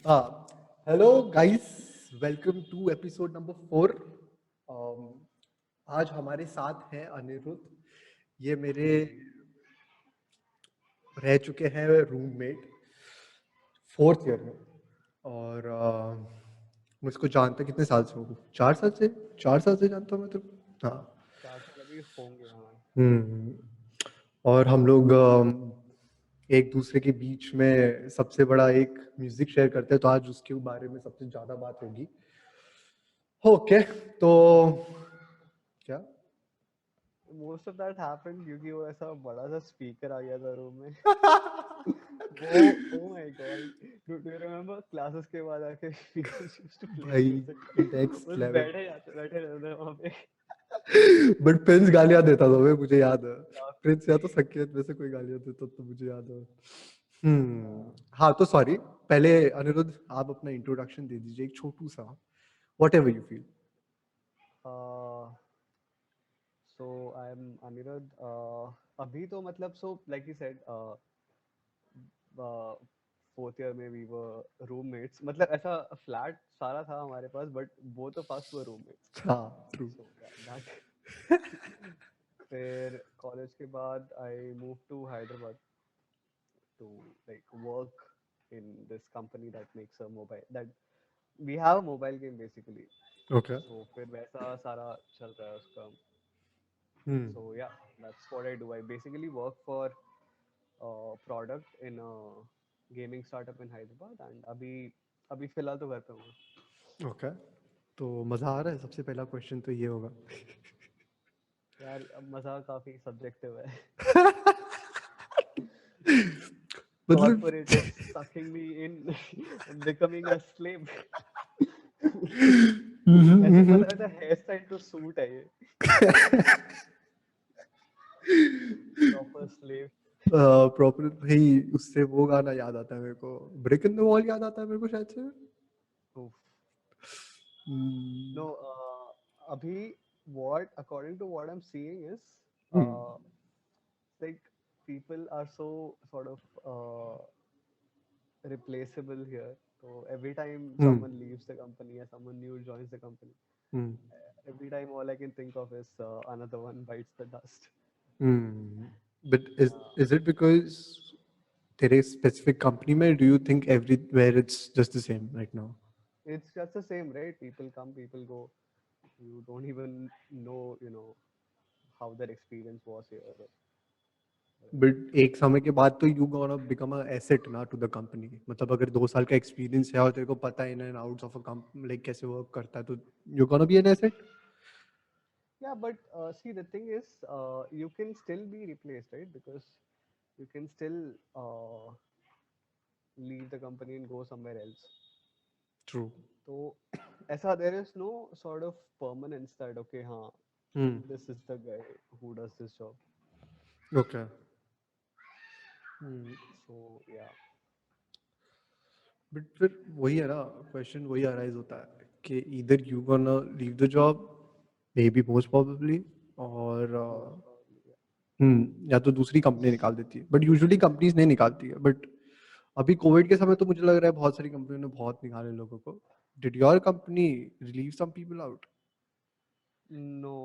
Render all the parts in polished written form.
Uh, Hello guys, welcome to episode number 4. Um, आज हमारे साथ हैं अनिरुद्ध. ये मेरे रह चुके हैं रूममेट 4th ईयर में. और मुझको जानता कितने साल से हूँ? 4 साल से जानता हूँ मैं तो. हाँ. 4 साल अभी होंगे, हाँ। हम्म. और हम लोग एक दूसरे के बीच में सबसे बड़ा एक म्यूजिक शेयर करते हैं, तो आज उसके बारे में सबसे ज्यादा बात होगी. ओके, तो क्या मोस्ट ऑफ दैट हैपेंड क्योंकि वो ऐसा बड़ा सा स्पीकर आ गया था रूम में। वो oh my God, do you remember classes के बाद आके पीपल यूज्ड टू प्ले भाई म्यूजिक। नेक्स्ट बस लेवल. बैठे रहते हैं वहां पे। बट प्रिंस गालियां देता था भाई, मुझे याद है. प्रिंस या काफी। तो संकेत में से कोई गालियां देता तो मुझे याद है. हाँ, तो सॉरी. पहले अनिरुद्ध आप अपना इंट्रोडक्शन दे दीजिए, एक छोटू सा. Whatever you feel. So I am Anirudh. अभी तो मतलब so like you said, fourth year में वी वर रूममेट्स। मतलब ऐसा फ्लैट सारा था हमारे पास, but both of us were roommates. हाँ, ट्रू. सो दैट फिर कॉलेज के बाद I move to Hyderabad to like work in this company that makes a mobile that we have a mobile game basically. Okay. So फिर वैसा सारा चल रहा है उसका. हम्म. So yeah, that's what I do. I basically work for a product in a gaming startup in Hyderabad, and अभी फिलहाल तो घर पे हूँ. ओके, तो मजा आ रहा है. सबसे पहला क्वेश्चन तो ये होगा. यार अब मजा काफी सब्जेक्टिव है. मतलब Corporate is sucking me in. I'm becoming a slave. ऐसे मतलब ऐसा हेयर स्टाइल टू सूट है ये. Proper slave. प्रॉपर भाई. उससे वो गाना याद आता है मेरे को, ब्रेक इन द वॉल याद आता है मेरे को शायद से. No, hmm. abhi, what according to what I'm seeing is, hmm. like people are so sort of replaceable here. So every time hmm. someone leaves the company or someone new joins the company, hmm. every time all I can think of is another one bites the dust. Hmm. But Yeah, is it because तेरे specific company में do you think everywhere it's just the same right now? it's just the same, right? People come, people go. You don't even know, how their experience was here. But एक समय के बाद तो you gonna become a asset ना to the company. मतलब अगर 2 साल का एक्सपीरियंस है और तेरे को पता है in and outs of a company like कैसे वर्क करता है, तो you gonna be an asset. Yeah, but see, the thing is, you can still be replaced, right? Because you can still leave the company and go somewhere else. True. So, ऐसा there is no sort of permanence that okay, हाँ, हम्म. this is the guy who does this job. Okay. So yeah. But फिर वही है ना, question वही arise होता है कि इधर you gonna leave the job, may be most probably. और Most probably, yeah. या तो दूसरी कंपनी निकाल देती है, बट यूजुअली कंपनीज नहीं निकालती है. बट अभी कोविड के समय तो मुझे लग रहा है बहुत सारी कंपनियों ने बहुत निकाले लोगों को. Did your company relieve some people out? No,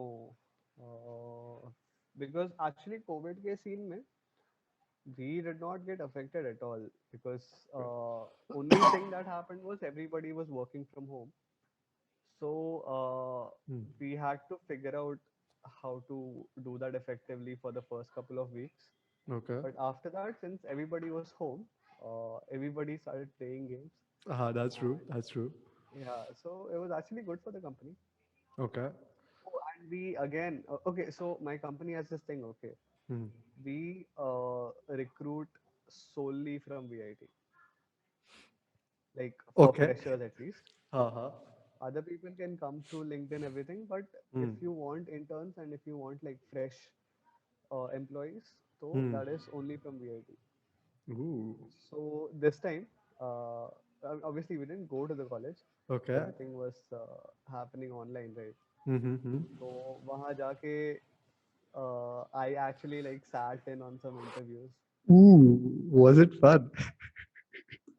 because actually COVID के scene में we did not get affected at all because only thing that happened was everybody was working from home. So we had to figure out how to do that effectively for the first couple of weeks. Okay. But after that, since everybody was home, everybody started playing games. हाँ, that's true, And that's true. yeah, so it was actually good for the company. Okay. Oh, and we again, okay, so my company has this thing, okay. We recruit solely from VIT, like for okay. freshers at least. हाँ, हाँ. Other people can come through LinkedIn, everything, but if you want interns and if you want like fresh employees, so that is only from VIT. So this time, uh, obviously we didn't go to the college. Okay. Everything was happening online, right? Hmm. So वहाँ जाके I actually like sat in on some interviews. Ooh, was it fun?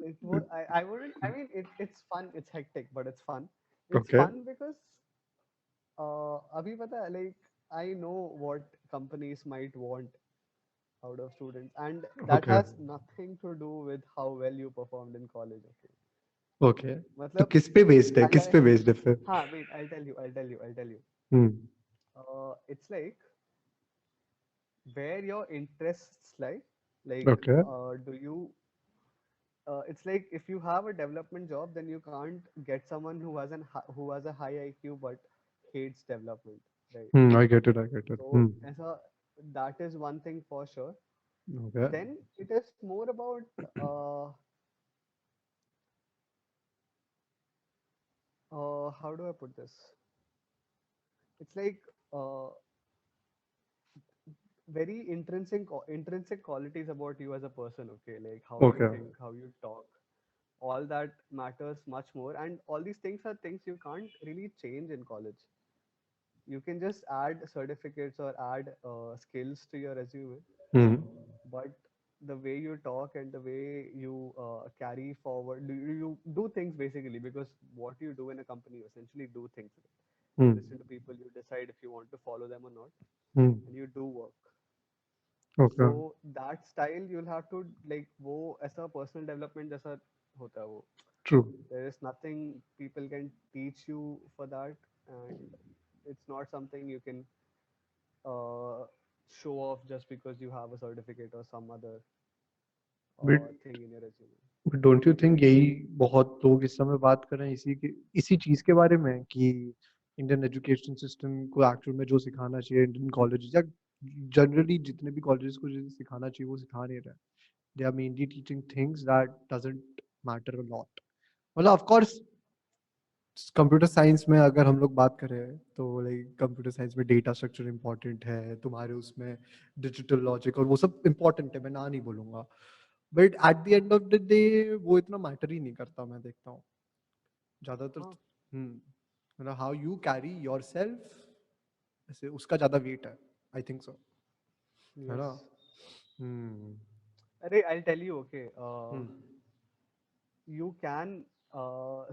it was I wouldn't I mean it's fun, it's hectic, but it's fun. It's Okay. fun because अभी पता है like I know what companies might want out of students, and that Okay. has nothing to do with how well you performed in college. Okay, okay, तो मतलब किस पे based है, किस I पे बेस्ड है फिर? हाँ wait, I'll tell you. Hmm. It's like where your interests lie. Okay. Do you it's like if you have a development job, then you can't get someone who has a high IQ but hates development, right? I get it, I get it. So as a that is one thing for sure. Okay. Then it is more about uh, how do I put this? It's like uh, very intrinsic qualities about you as a person. Okay, like how you okay. think, how you talk, all that matters much more, and all these things are things you can't really change in college. You can just add certificates or add skills to your resume, hmm. but the way you talk and the way you carry forward, you do things basically, because what you do in a company, you essentially do things. You hmm. listen to people, you decide if you want to follow them or not, hmm. and you do work. Okay. So that style you'll have to like वो ऐसा personal development जैसा होता है वो. True. There is nothing people can teach you for that, and it's not something you can uh, show off just because you have a certificate or some other but thing in your resume. Don't you think यही बहुत लोग इस समय बात कर रहे हैं इसी चीज के बारे में कि इंडियन एजुकेशन सिस्टम को एक्चुअल में जो सिखाना चाहिए इंडियन कॉलेज या जनरली जितने भी कॉलेजेस को जो सिखाना चाहिए वो सिखा नहीं रहे. They are mainly teaching things that doesn't matter a lot. मतलब ऑफ कोर्स कंप्यूटर साइंस में अगर हम लोग बात करें तो लाइक कंप्यूटर साइंस में डेटा स्ट्रक्चर इंपॉर्टेंट है, तुम्हारे उसमें डिजिटल लॉजिक और वो सब इंपॉर्टेंट है, मैं ना नहीं बोलूंगा. But at the end of the day वो इतना मैटर ही नहीं करता, मैं देखता हूँ ज्यादातर. हाँ. मतलब how you carry your self, ऐसे उसका ज्यादा वेट है, आई थिंक सो, है Yes. ना? हम्म. अरे I'll tell you. Okay. Hmm. You can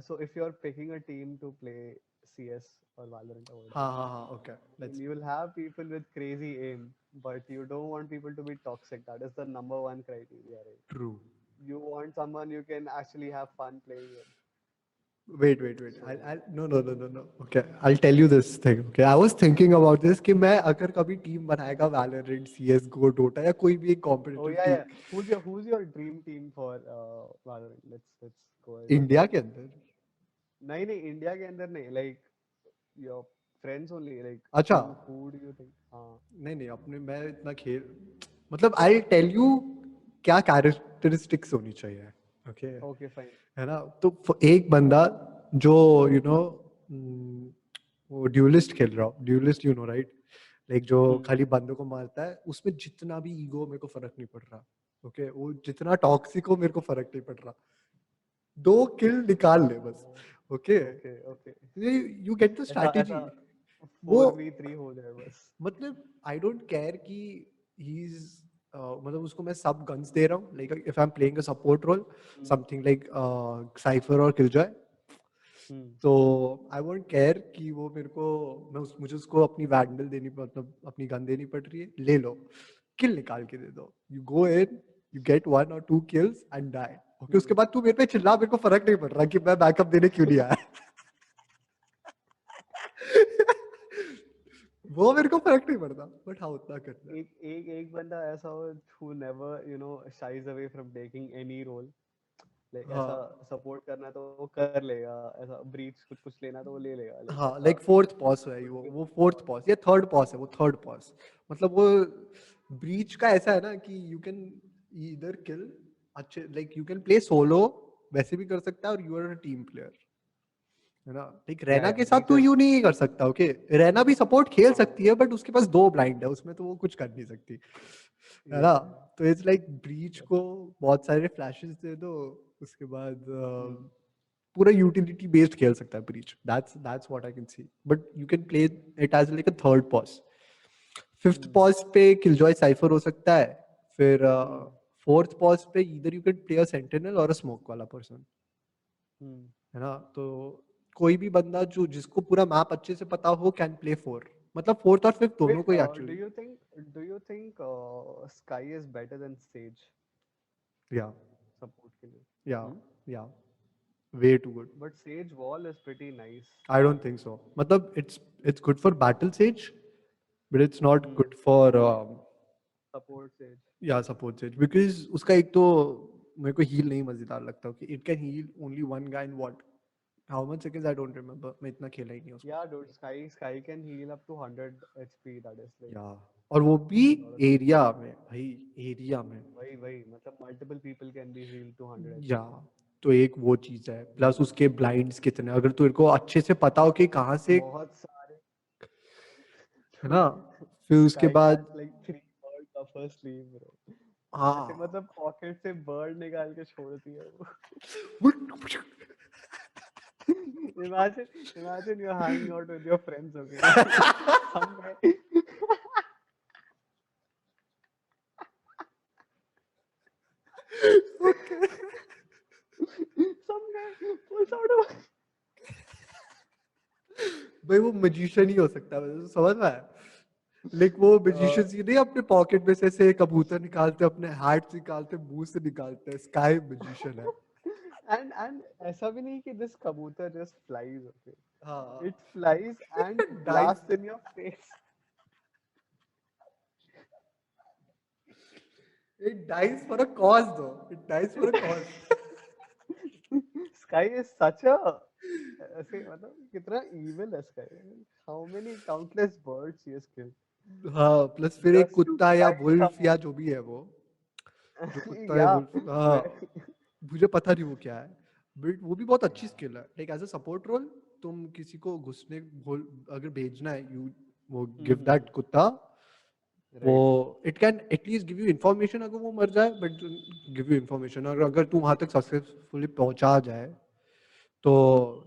so if you're picking a team to play CS or Valorant or whatever, हाँ हाँ हाँ. Okay, then let's. you'll have people with crazy aim, but you don't want people to be toxic. That is the number one criteria, right? True. You want someone you can actually have fun playing with. Wait. So No. Okay, I'll tell you this thing. Okay, I was thinking about this कि मैं अगर कभी team बनाएगा Valorant, CS:GO, Dota या कोई भी एक oh competitive yeah, team yeah. Who's your dream team for Valorant? Let's go ahead. India के अंदर. नहीं इंडिया के अंदर नहीं, like your friends only, like अच्छा. who do you think? हाँ. नहीं अपने मैं इतना खेल, मतलब I'll tell you क्या कैरेक्टरिस्टिक्स होनी चाहिए. ओके. Okay, fine. है ना? तो एक बंदा जो यू नो वो ड्यूलिस्ट खेल रहा हो, dualist you know right, like जो खाली बंदों को मारता है, उसमें जितना भी ईगो मेरे को फर्क नहीं पड़ रहा. ओके, वो जितना टॉक्सिक हो मेरे को फर्क नहीं पड़ रहा, 2 किल निकाल ले बस. Okay, Okay. You get the ऐसा स्ट्रैटेजी. ऐसा वो 4v3 हो जाए बस. मतलब आई डोंट केयर कि ही इज मतलब उसको मैं सब गन्स दे रहा हूँ, like if I am playing a support role, something like Cypher और किलजॉय, Hmm. तो आई वोंट केयर कि वो मेरे को मुझे उसको अपनी वैंडल देनी, मतलब अपनी गन देनी पड़ रही है, ले लो, किल निकाल के दे दो, you go in, you get 1 or 2 kills and die. Okay, उसके बाद तू मेरे पे चिल्ला, मेरे को फर्क नहीं पड़ रहा कि मैं बैकअप देने क्यों नहीं आया. वो मेरे को फर्क नहीं पड़ता, बट हाँ उतना करना है. एक बंदा ऐसा हो who never shies away from taking any role. Like हाँ ऐसा सपोर्ट करना तो वो कर लेगा, ऐसा ब्रीच कुछ लेना तो वो ले लेगा, like हाँ, ऐसा. लाइक फोर्थ पॉस है वो फोर्थ पॉस या थर्ड पॉस है, वो थर्ड पॉस. मतलब वो ब्रीच का ऐसा है ना कि यू कैन ईदर किल अच्छे, like you can play solo, वैसे भी कर सकता है, और you are a team player, है ना? लाइक रैना Yeah, के साथ breach तो is यू नहीं कर सकता. ओके, रैना भी सपोर्ट खेल हाँ. सकती है, बट उसके पास 2 ब्लाइंड है, उसमें तो वो कुछ कर नहीं सकती, है ना? Yeah. तो इट्स लाइक ब्रीच को बहुत सारे फ्लैशेस दे दो, उसके बाद Hmm. पूरा यूटिलिटी बेस्ड खेल सकता है Breach. That's what I can see, but you can play it as like a third pos. Fifth Hmm. Pos पे किलजॉय साइफर हो सकता है, फिर Hmm. फोर्थ पॉज पे either you can play a sentinel or a smoke वाला person, Hmm. है ना? तो कोई भी बंदा जो जिसको पूरा मैप अच्छे से पता हो कैन प्ले फोर, मतलब फोर्थ और फिफ्थ Wait, दोनों को ही do actually. you think Sky is better than Sage या support के लिए? या Hmm? या way too good. But Sage Wall is pretty nice. I don't think so. मतलब it's good for battle sage, but it's not Hmm. good for Support Sage. या support sage, because उसका एक तो मेरे को हील नहीं मजेदार लगता कि it can heal only one guy in what, how much seconds I don't remember, मैं इतना खेला ही नहीं उसको. Yeah, dude, Sky can heal up to 100 HP. That is like या और वो भी a lot of damage. Area में भाई, एरिया में. वही मतलब multiple people can be healed to 100 या HP. तो एक वो चीज है, प्लस उसके ब्लाइंड्स कितने, अगर तेरे को अच्छे से पता हो कि कहाँ से, बहुत सारे. है ना? Dude, फिर उसके Sky बाद has like 3 birds up her sleeve, bro. ऐसे हाँ मतलब पॉकेट से बर्ड निकाल के छोड़ती है वो. Imagine you're hanging out with your friends, okay? Some guy, Okay. some guy pulls out a. भाई वो मैजिशियन ही हो सकता है, मतलब समझ में आया? लाइक वो मैजिशियंस ये नहीं अपने पॉकेट में से कबूतर निकालते, अपने हार्ट निकालते, मुंह से निकालते हैं, स्काई मैजिशियन है. And ऐसा भी नहीं कि this कबूतर just flies, okay? हाँ. It flies and dies, blasts in your face. It dies for a cause though, it dies for a cause. Sky is such a ऐसे मतलब कितना evil है Sky. How many countless birds he has killed हाँ, plus फिर एक just to कुत्ता या fight wolf या someone. जो भी है वो, जो कुत्ता है Yeah, वुल्फ, हाँ, मुझे पता नहीं वो क्या है, बट वो भी बहुत अच्छी yeah, स्किल है. Like as a support role, तुम किसी को घुसने बोल अगर भेजना है, यू वो गिव hmm, दैट कुत्ता, वो right. It can at least give you information, अगर वो मर जाए बट गिव यू इन्फॉर्मेशन, और अगर तू वहां तक सक्सेसफुली पहुंचा जाए तो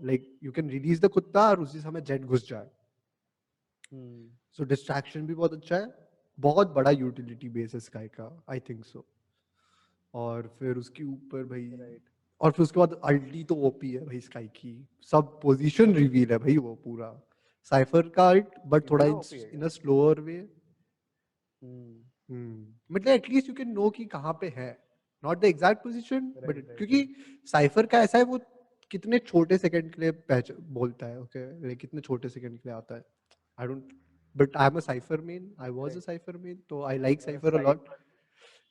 like you can release the कुत्ता और उसी समय जेट घुस जाए. Hmm, सो डिस्ट्रैक्शन भी बहुत अच्छा है, बहुत बड़ा यूटिलिटी बेस है स्काई का, आई थिंक सो. और फिर उसके ऊपर भाई, right. और फिर उसके बाद अल्टी तो ओपी है भाई स्काई की, सब पोजीशन रिवील है भाई वो पूरा, साइफर का अल्ट बट थोड़ा इतना OP है इन क्या? A slower way. Hmm, मतलब एटलीस्ट यू कैन नो कि कहाँ पे है, not the exact position but, right, right, क्योंकि right. साइफर का ऐसा है वो कितने छोटे सेकंड के लिए बोलता है, ओके, कितने छोटे सेकंड के लिए आता है. I don't, but I am a cipher man, I was a Right. Cipher man, तो I like You're a cipher a lot. cipher.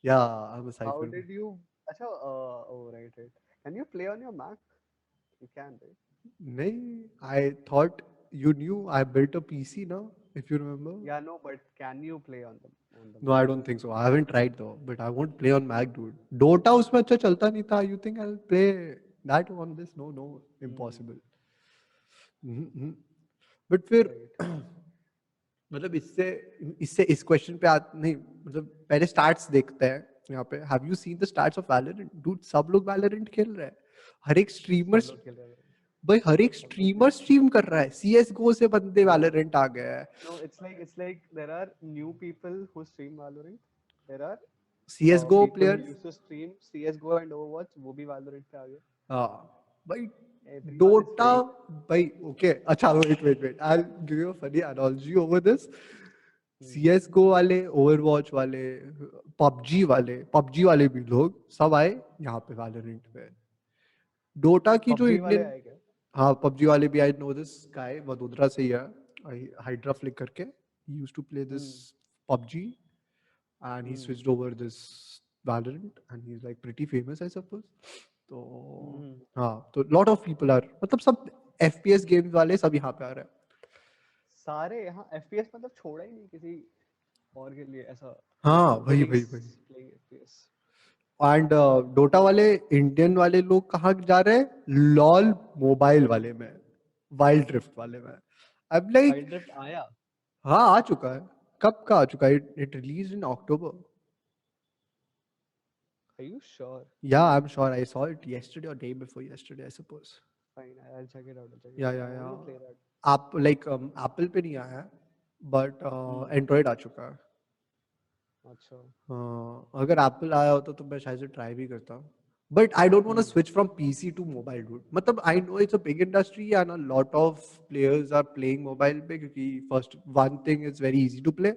या I am a How cipher. did you? अच्छा, oh, right, right. Can you play on your Mac? You can, right? नहीं, I thought you knew I built a PC now, if you remember. Yeah, no, but can you play on the No, I Mac? don't think so. I haven't tried though, but I won't play on Mac, dude. Dota उसमें अच्छा चलता नहीं था. You think I'll play that on this? No, no, Hmm. impossible. But फिर Right. मतलब इससे इससे इस क्वेश्चन पे नहीं, मतलब पहले स्टार्ट्स देखते हैं यहाँ पे. Have you seen the starts of Valorant? Dude, सब लोग वैलोरेंट खेल रहे हैं, हर एक स्ट्रीमर. सब लोग खेल रहे हैं. भाई हर एक सब लोग खेल स्ट्रीमर रहे हैं. स्ट्रीम कर रहा है, सीएस गो से बंदे No, वैलोरेंट आ गए हैं. no. It's like there are new people who stream Valorant. There are CS go people who players. used to stream CS:GO and Overwatch. वो भी Valorant पे आ गए. हाँ भाई. Everyone is Dota. playing. भाई ओके, अच्छा, wait I will give you a funny analogy over this. Hmm. CS GO वाले, Overwatch वाले, पबजी वाले भी लोग सब आए यहाँ पे वैलोरेंट पे. डोटा की जो PUBG वाले इंडियन, आए क्या? हाँ पबजी वाले भी, I know this guy Vadodara से ही है, हाइड्रा फ्लिक करके, ही used to play this Hmm. PUBG and he Hmm. switched over this Valorant and he's like pretty famous, I suppose. तो Hmm. हाँ, तो lot of people are, मतलब सब FPS गेम्स वाले सब यहाँ पे आ रहे हैं. सारे यहाँ FPS मतलब छोड़ा ही नहीं किसी और के लिए ऐसा. हाँ वही Nobody's वही वही. playing FPS. एंड डोटा वाले, इंडियन वाले लोग कहाँ जा रहे हैं? लॉल मोबाइल वाले में, वाइल्ड ड्रिफ्ट वाले में. अब लाइक, Wild Rift आया. हाँ आ चुका है. कब का आ चुका है? It release in October. Are you sure? या I am sure, I saw it yesterday or day before yesterday, I suppose. Fine, I'll check it out. I'll check it या out. या I या want to play that. आप like Apple पे नहीं आया है, but Hmm. Android आ चुका है. अच्छा। अगर एप्पल आया होता तो मैं शायद से ट्राई भी करता, but I don't want to hmm. Switch from PC to mobile dude. मतलब I know it's a big industry and a lot of players are playing mobile पे, क्योंकि first one thing is very easy to play,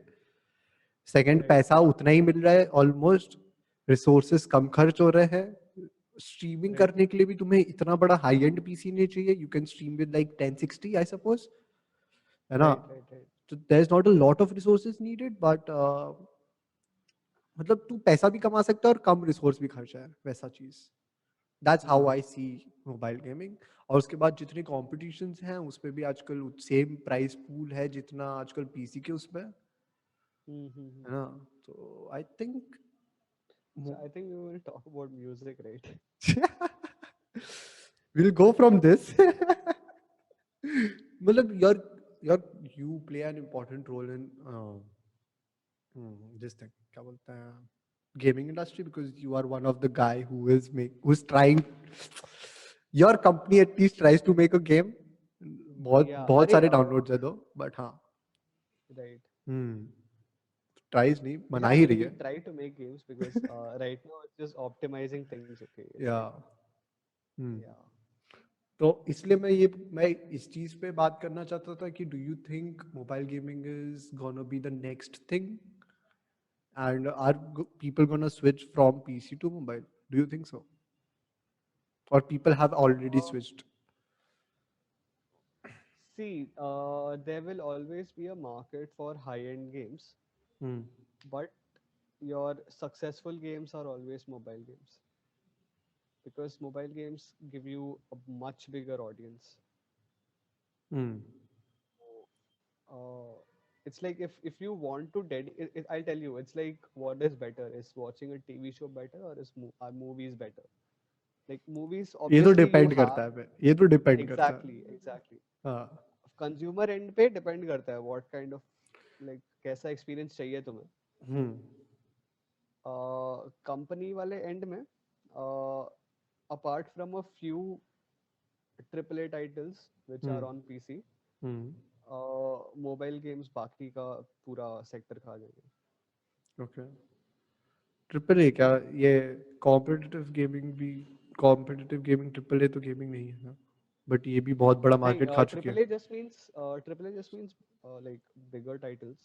second right पैसा उतना ही मिल रहा है almost, resources कम खर्च हो रहे हैं, स्ट्रीमिंग राइट करने के लिए भी तुम्हें इतना बड़ा हाई एंड पीसी नहीं चाहिए, you can stream with like 1060 I suppose, है ना? Right right right. तो there is not a lot of resources needed, but मतलब तू पैसा भी कमा सकता है और कम रिसोर्स भी खर्चा है, वैसा चीज। That's how hmm I see mobile gaming. और उसके बाद जितने कॉम्पिटिशन्स हैं उस पे भी आजकल सेम प्राइस पूल है जितना आजकल पीसी के उसमें है हम्म। ना? तो I think So I think we will talk about music, right? we'll go from this. मतलब your you play an important role in this thing, क्या बोलते हैं, gaming industry, because you are one of the guy who's trying, your company at least tries to make a game, बहुत Yeah, बहुत अरे सारे downloads है दो, but हाँ, right. हम्म, ट्राइज नहीं बना Yeah, ही रही we है। try to make games because right now it's just optimizing things. Okay, it's या like yeah. तो इसलिए मैं इस चीज पे बात करना चाहता था कि do you think mobile gaming is gonna be the next thing, and are people gonna switch from PC to mobile, do you think so, और people have already Uh, switched? See, there will always be a market for high-end games, hmm but your successful games are always mobile games because mobile games give you a much bigger audience. Hmm uh, it's like if you want to I'll tell you, it's like what is better, is watching a TV show better or are movies better? Like movies ये तो obviously you depend करता have, है, ये तो depend करता है। exactly हाँ। Consumer and पे डिपेंड करता है व्हाट काइंड ऑफ, लाइक कैसा एक्सपीरियंस चाहिए तुम्हें। हम्म कंपनी वाले एंड में apart from a few triple A titles which are hmm on PC, hmm mobile games बाकी का पूरा सेक्टर खा जाएंगे। ओके। ट्रिपल ए क्या, ये कॉम्पिटिटिव गेमिंग भी, कॉम्पिटिटिव गेमिंग ट्रिपल ए तो गेमिंग नहीं है ना, बट ये भी बहुत बड़ा नहीं, मार्केट खा चुकी है। Triple A just means like bigger titles.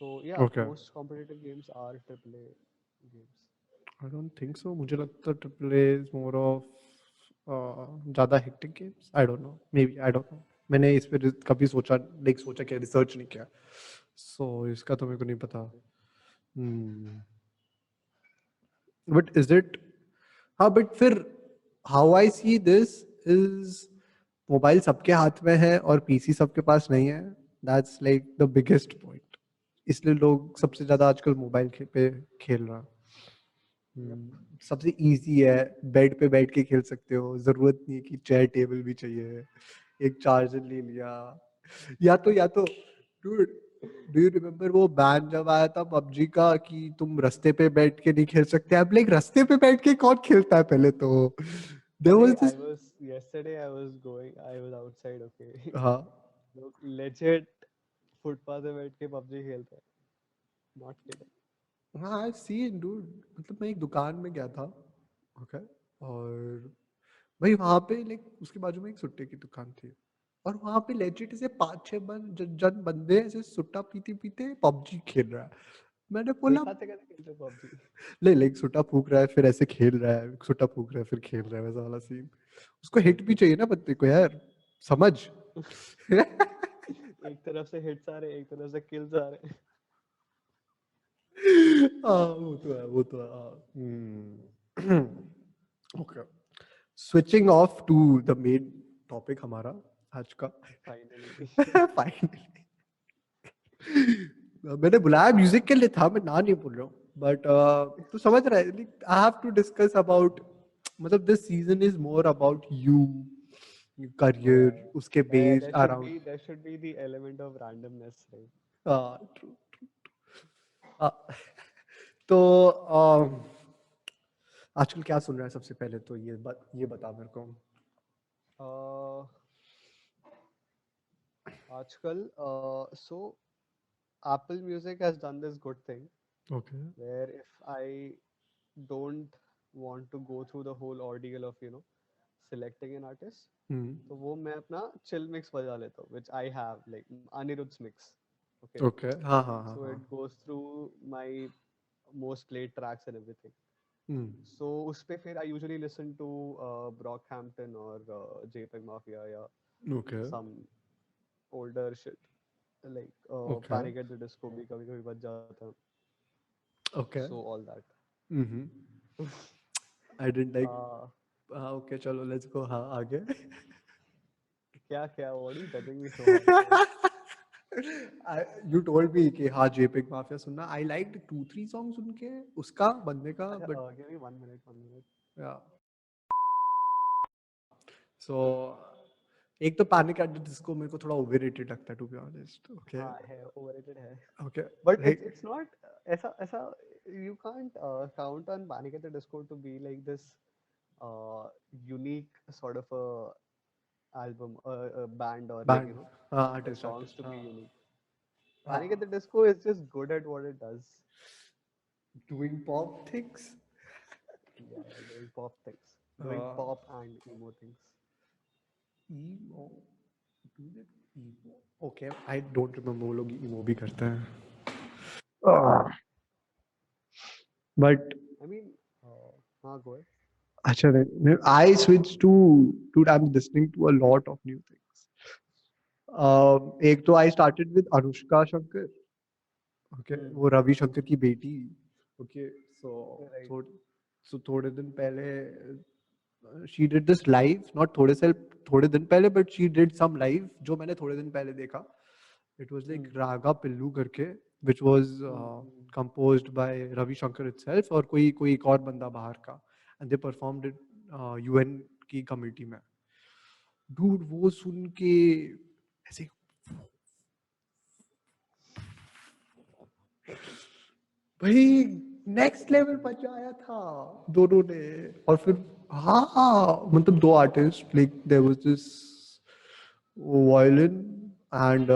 So yeah, okay, most competitive games are triple A games. I don't think so, मुझे लगता है triple A is more of ज़्यादा hectic games, I don't know, maybe, I don't know, मैंने इस पर कभी सोचा, like सोचा क्या, रिसर्च नहीं किया, सो इसका तो मेरे को नहीं पता। बट इज इट, हाँ बट फिर how I see this is, mobile सबके हाथ में है और पीसी सबके पास नहीं है, that's like the biggest point, इसलिए लोग सबसे ज्यादा आजकल मोबाइल पे खेल रहा। Yep. सबसे इजी है, बेड पे बैठ के खेल सकते हो, जरूरत नहीं है कि चेयर टेबल भी चाहिए, एक चार्जर ले लिया, या तो डूड, डू यू रिमेम्बर वो बैन जब आया था पबजी का कि तुम रास्ते पे बैठ के नहीं खेल सकते, अब लाइक रास्ते पे बैठ के कौन खेलता है पहले तो, देयर अरे was I this. was yesterday I was going, I was outside, okay. हाँ लोग legit फुटपाथ पे बैठ के पबजी खेलते हैं, नॉट किडिंग। हाँ आई सी डूड, मतलब मैं एक दुकान में गया था, ओके, और भाई वहां पे लाइक उसके बाजू में एक सुट्टे की दुकान थी, और वहां पे लेजिट से 5-6 जन बंदे ऐसे सुट्टा पीते पीते पबजी खेल रहा है। मैंने बोला, एक हाथ से कैसे खेलते हो पबजी? ले लाइक सुट्टा फूक रहा है फिर ऐसे खेल रहा है, सुट्टा फूक रहा है फिर खेल रहा है, वैसा वाला सीन। उसको हिट भी चाहिए ना बंदे को यार, समझ। एक तरफ से हिट्स आ रहे, एक तरफ से किल्स आ रहे। हाँ वो तो है, वो तो है। Okay, switching off to the main topic हमारा आज का। फाइनली। फाइनली मैंने बुलाया म्यूजिक के लिए था, मैं ना नहीं बोल रहा हूँ, बट तू समझ रहा है, I have to discuss about, मतलब this season is more about you, career, उसके based there should around. be there should be the element of randomness, right? True. तो आजकल क्या सुन रहा है सबसे पहले तो ये बता मेरे को। uh, आजकल so Apple Music has done this good thing Okay. where if I don't want to go through the whole ordeal of selecting an artist, Hmm. तो वो मैं अपना chill mix बजा लेता हूँ, which I have, like Anirudh's mix. Okay, Okay. हाँ हाँ हाँ so हाँ. it goes through my most played tracks and everything. Hmm. So उस पे फिर I usually listen to Brockhampton or JPEG Mafia या Okay. some older shit like Okay. Panic at the Disco भी कभी कभी बज जाता है. Okay. So all that. Mm-hmm. I didn't like. uh, हाँ okay चलो let's go हाँ आगे. क्या क्या what are you judging me so hard for? You told me कि हाँ JPEG माफिया सुनना. I liked 2-3 songs उनके उसका बंदे का अच्छा but give me 1 minute 1 minute. yeah. So एक तो पैनिक एट द डिस्को मेरे को थोड़ा ओवररेटेड लगता है टू बी ऑनेस्ट. ओके. हाँ है overrated है. Okay. But like it's not ऐसा you can't count on Panic at the Disco to be like this uh, unique sort of a album a band or like band. हाँ the artist songs artist to हाँ. be unique. हाँ. Panic at the Disco is just good at what it does. Doing pop things. Yeah, doing pop things, doing pop and emo things. emo. Do they emo? Okay, I don't remember वो लोग emo भी करते हैं. But I mean हाँ go ahead. अच्छा नहीं, I switched to dude. I'm listening to a lot of new things. एक तो I started with Anushka Shankar. Okay, वो रवि शंकर की बेटी. Okay, so Right. थोड़े दिन पहले she did this live, not थोड़े दिन पहले, but she did some live जो मैंने थोड़े दिन पहले देखा. It was like रागा पिल्लू करके, which was composed by Ravi Shankar itself और कोई एक और बंदा बाहर का, and they performed it UN की कमेटी में. Dude वो सुन के ऐसे भाई नेक्स्ट लेवल पहुंचाया था दोनों ने. और फिर हाँ मतलब दो artist like there was this violin and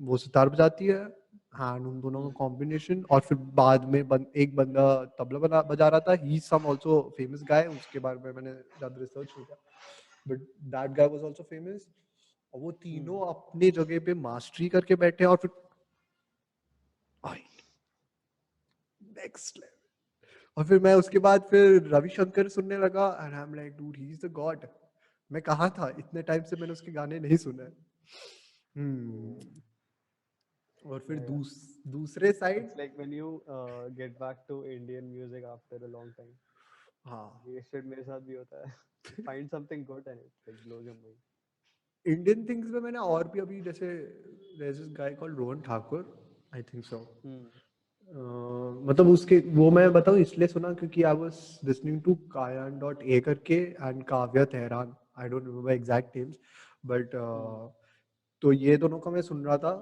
वो सितार बजाती है एंड उन दोनों का कॉम्बिनेशन. और फिर बाद में एक बंदा तबला बजा रहा था. ही सम आल्सो फेमस गाय. उसके बारे में मैंने ज्यादा रिसर्च नहीं किया but that guy was also famous. और वो तीनों अपने जगह पे मास्टरी करके बैठे और फिर नेक्स्ट लेवल. और फिर मैं उसके बाद फिर रविशंकर सुनने लगा and I am like dude he is the God. मैं कहा था इतने टाइम से मैंने उसके गाने नहीं सुने. और फिर Yeah, yeah. दूसरे side It's like when you get back to Indian music after a long time. हाँ ये shit मेरे साथ भी होता है. You find something good and it like blows your mind. Indian things में मैंने और भी अभी जैसे there's this guy called Rohan Thakur. I think so. मतलब उसके वो मैं बताऊं इसलिए सुना क्योंकि I was listening to Kayan dot A करके and Kavya Trehan. I don't remember exact names but तो ये दोनों का मैं सुन रहा था.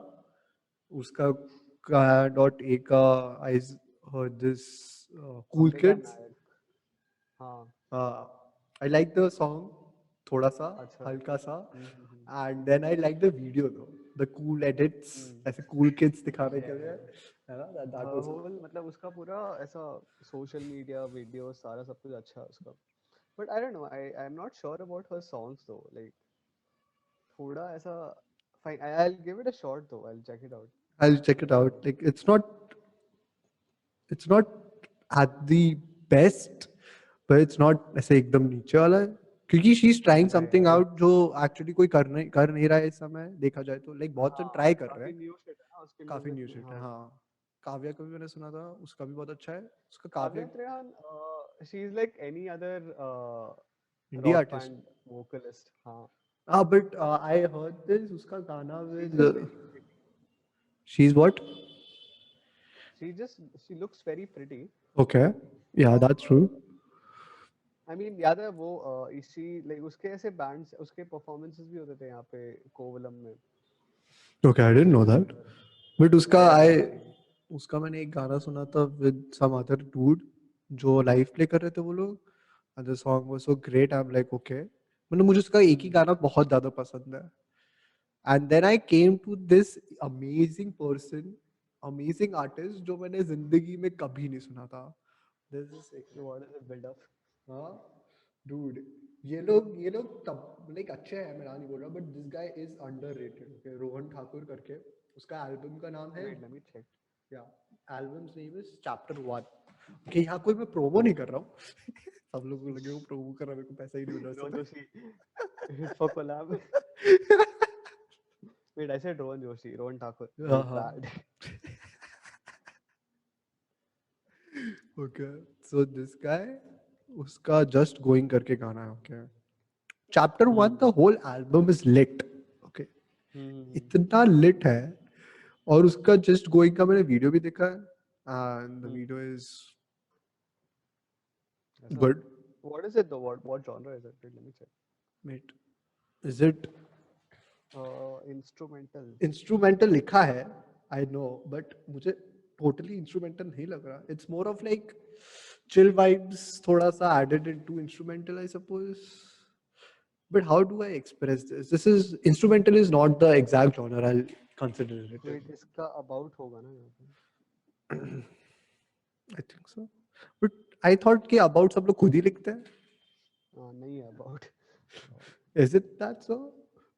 उसका कायान डॉट ए का I heard this cool Ambika kids. Nayak. हाँ. आई लाइक द सॉन्ग थोड़ा सा अच्छा. हल्का सा. And then I like the video though the cool edits ऐसे कूल किड्स दिखाने के लिए है ना. दैट वाज होल मतलब उसका पूरा ऐसा सोशल मीडिया वीडियो सारा सब कुछ अच्छा है उसका. But I don't know I am not sure about her songs though like थोड़ा ऐसा fine. I will give it a shot though. I will check it out. I'll check it out. Like it's not at the best, but it's not ऐसे एकदम नीचे वाला है. क्योंकि she is trying something out जो actually कोई कर नहीं रहा है इस समय देखा जाए तो. like बहुत जन try कर रहे काफी हैं. न्यू शिट है ना उसके काफी म्यूजिक new में. shit है हाँ. हाँ. काव्या का भी मैंने सुना था उसका भी बहुत अच्छा है. उसका Kavya Kavya Trehan she is like any other indie rock artist. Band vocalist. हाँ. हाँ but I heard this उसका गाना She's with just very pretty. she's what? She looks very pretty. Okay, yeah that's true. I mean याद है वो इसी like उसके ऐसे बैंड्स उसके परफॉर्मेंसेस भी होते थे यहाँ पे कोवलम में. Okay, I didn't know that. But Yeah. उसका मैंने एक गाना सुना था with some other dude जो लाइव प्ले कर रहे थे वो लोग. And the song was so great. I'm like okay. मतलब मुझे उसका एक ही गाना बहुत ज्यादा पसंद है. And then I came to this amazing person amazing artist जो मैंने जिंदगी में कभी नहीं सुना था. This is sick. So what is the build up? हाँ dude, ये लोग तब लाइक अच्छे हैं, मैं ना नहीं बोल रहा, but this guy is underrated. Okay, Rohan Thakur करके उसका एल्बम का नाम है. Wait, let me check. या एल्बम्स नेम इज चैप्टर 1. कि यहाँ कोई मैं प्रोमो नहीं कर रहा हूँ. सब लोग को लगे वो प्रोमो कर रहा है, मेरे को पैसा ही नहीं मिल Rohan रहा Joshi for collab. इससे. Wait, I said Rohan Joshi, Rohan Thakur. हाँ My हाँ. bad. Okay, so this guy, उसका जस्ट गोइंग करके गाना है. Okay, chapter 1 the whole album is lit. Okay, इतना लिट है. और उसका जस्ट गोइंग का मैंने वीडियो भी देखा है, एंड द वीडियो इज ऐसा? Good. What is it though? What genre is it? Wait, let me check. Wait, is it Instrumental. Instrumental लिखा है, आई नो, बट मुझे टोटली इंस्ट्रूमेंटल नहीं लग रहा. It's more of like chill vibes, थोड़ा सा added into instrumental, I suppose. But how do I express this? This is instrumental is not the exact genre I'll consider it. Wait, इसका about होगा ना यहाँ पे? I think so. But I thought कि about सब लोग खुद ही लिखते हैं. नहीं है about. Is it that so?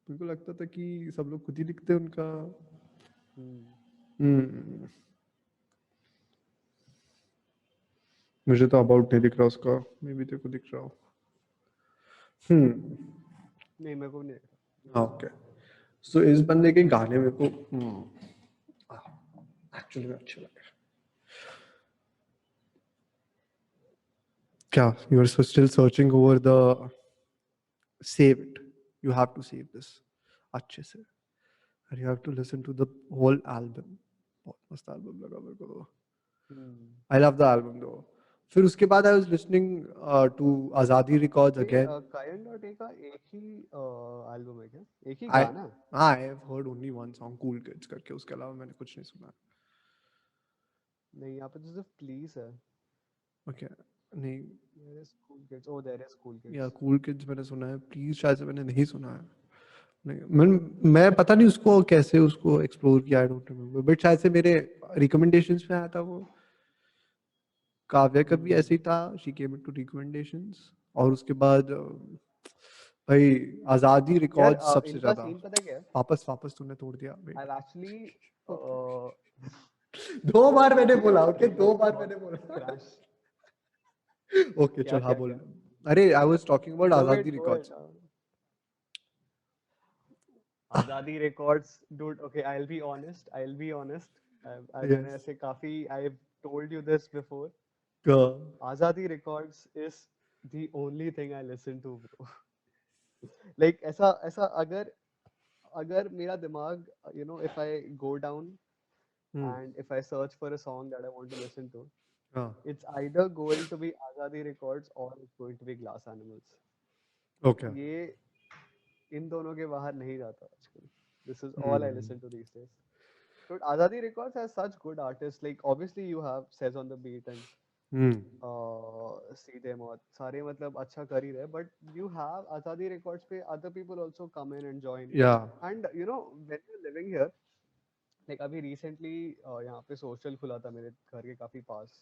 मेरे को लगता था कि सब लोग खुद ही लिखते हैं उनका. मुझे तो about नहीं दिख रहा उसका. मे बी तेरे को दिख रहा हो. नहीं, मेरे को नहीं. हाँ, ओके. सो इस बंदे के गाने मेरे को एक्चुअली में अच्छे लगे. क्या? You are still searching over the save it. You have to save this अच्छे से. And you have to listen to the whole album. बहुत मस्त album लगा मेरे को. I love the album though. फिर उसके बाद I was listening to Azadi Records again. Kayan.A का एक ही एल्बम है क्या? एक ही I गाना? I have heard only one song, Cool Kids करके. उसके अलावा मैंने कुछ नहीं सुना. नहीं, यहाँ पे तो सिर्फ प्लीज है. Okay, नहीं. There is Cool Kids. Oh, there is Cool Kids. या Cool Kids मैंने सुना है. Please शायद से मैंने नहीं सुना है. नहीं, मैं पता नहीं उसको कैसे उसको एक्सप्लोर किया. आई डोंट रिमेम्बर, बट शायद से मेरे रिकमेंडेशंस में आया था वो. काव्या का भी ऐसे ही था. She came into recommendations. और उसके बाद भाई आजादी रिकॉर्ड्स सबसे इनका ज्यादा. सीन पता क्या है? वापस तूने तोड़ दिया. I've actually 2 बार मैंने बोला. ओके, 2 बार मैंने बोला. crash. ओके चल, हाँ बोल. अरे आई वाज टॉकिंग अबाउट आजादी records. Azadi Records, dude. Okay, I'll be honest. मैंने ऐसे काफी, I've told you this before. Azadi Records is the only thing I listen to, bro. Like ऐसा अगर मेरा दिमाग, you know, if I go down and if I search for a song that I want to listen to, it's either going to be Azadi Records or it's going to be Glass Animals. Okay. ये इन दोनों के बाहर नहीं जाता आजकल. This is all I listen to these days. But Azadi Records has such good artists. Like obviously you have Says on the Beat and सीधे मौत, सारे मतलब अच्छा कर ही रहे. But you have Azadi Records पे other people also come in and join. Yeah. And you know when you're living here, like अभी recently यहाँ पे social खुला था मेरे घर के काफी पास.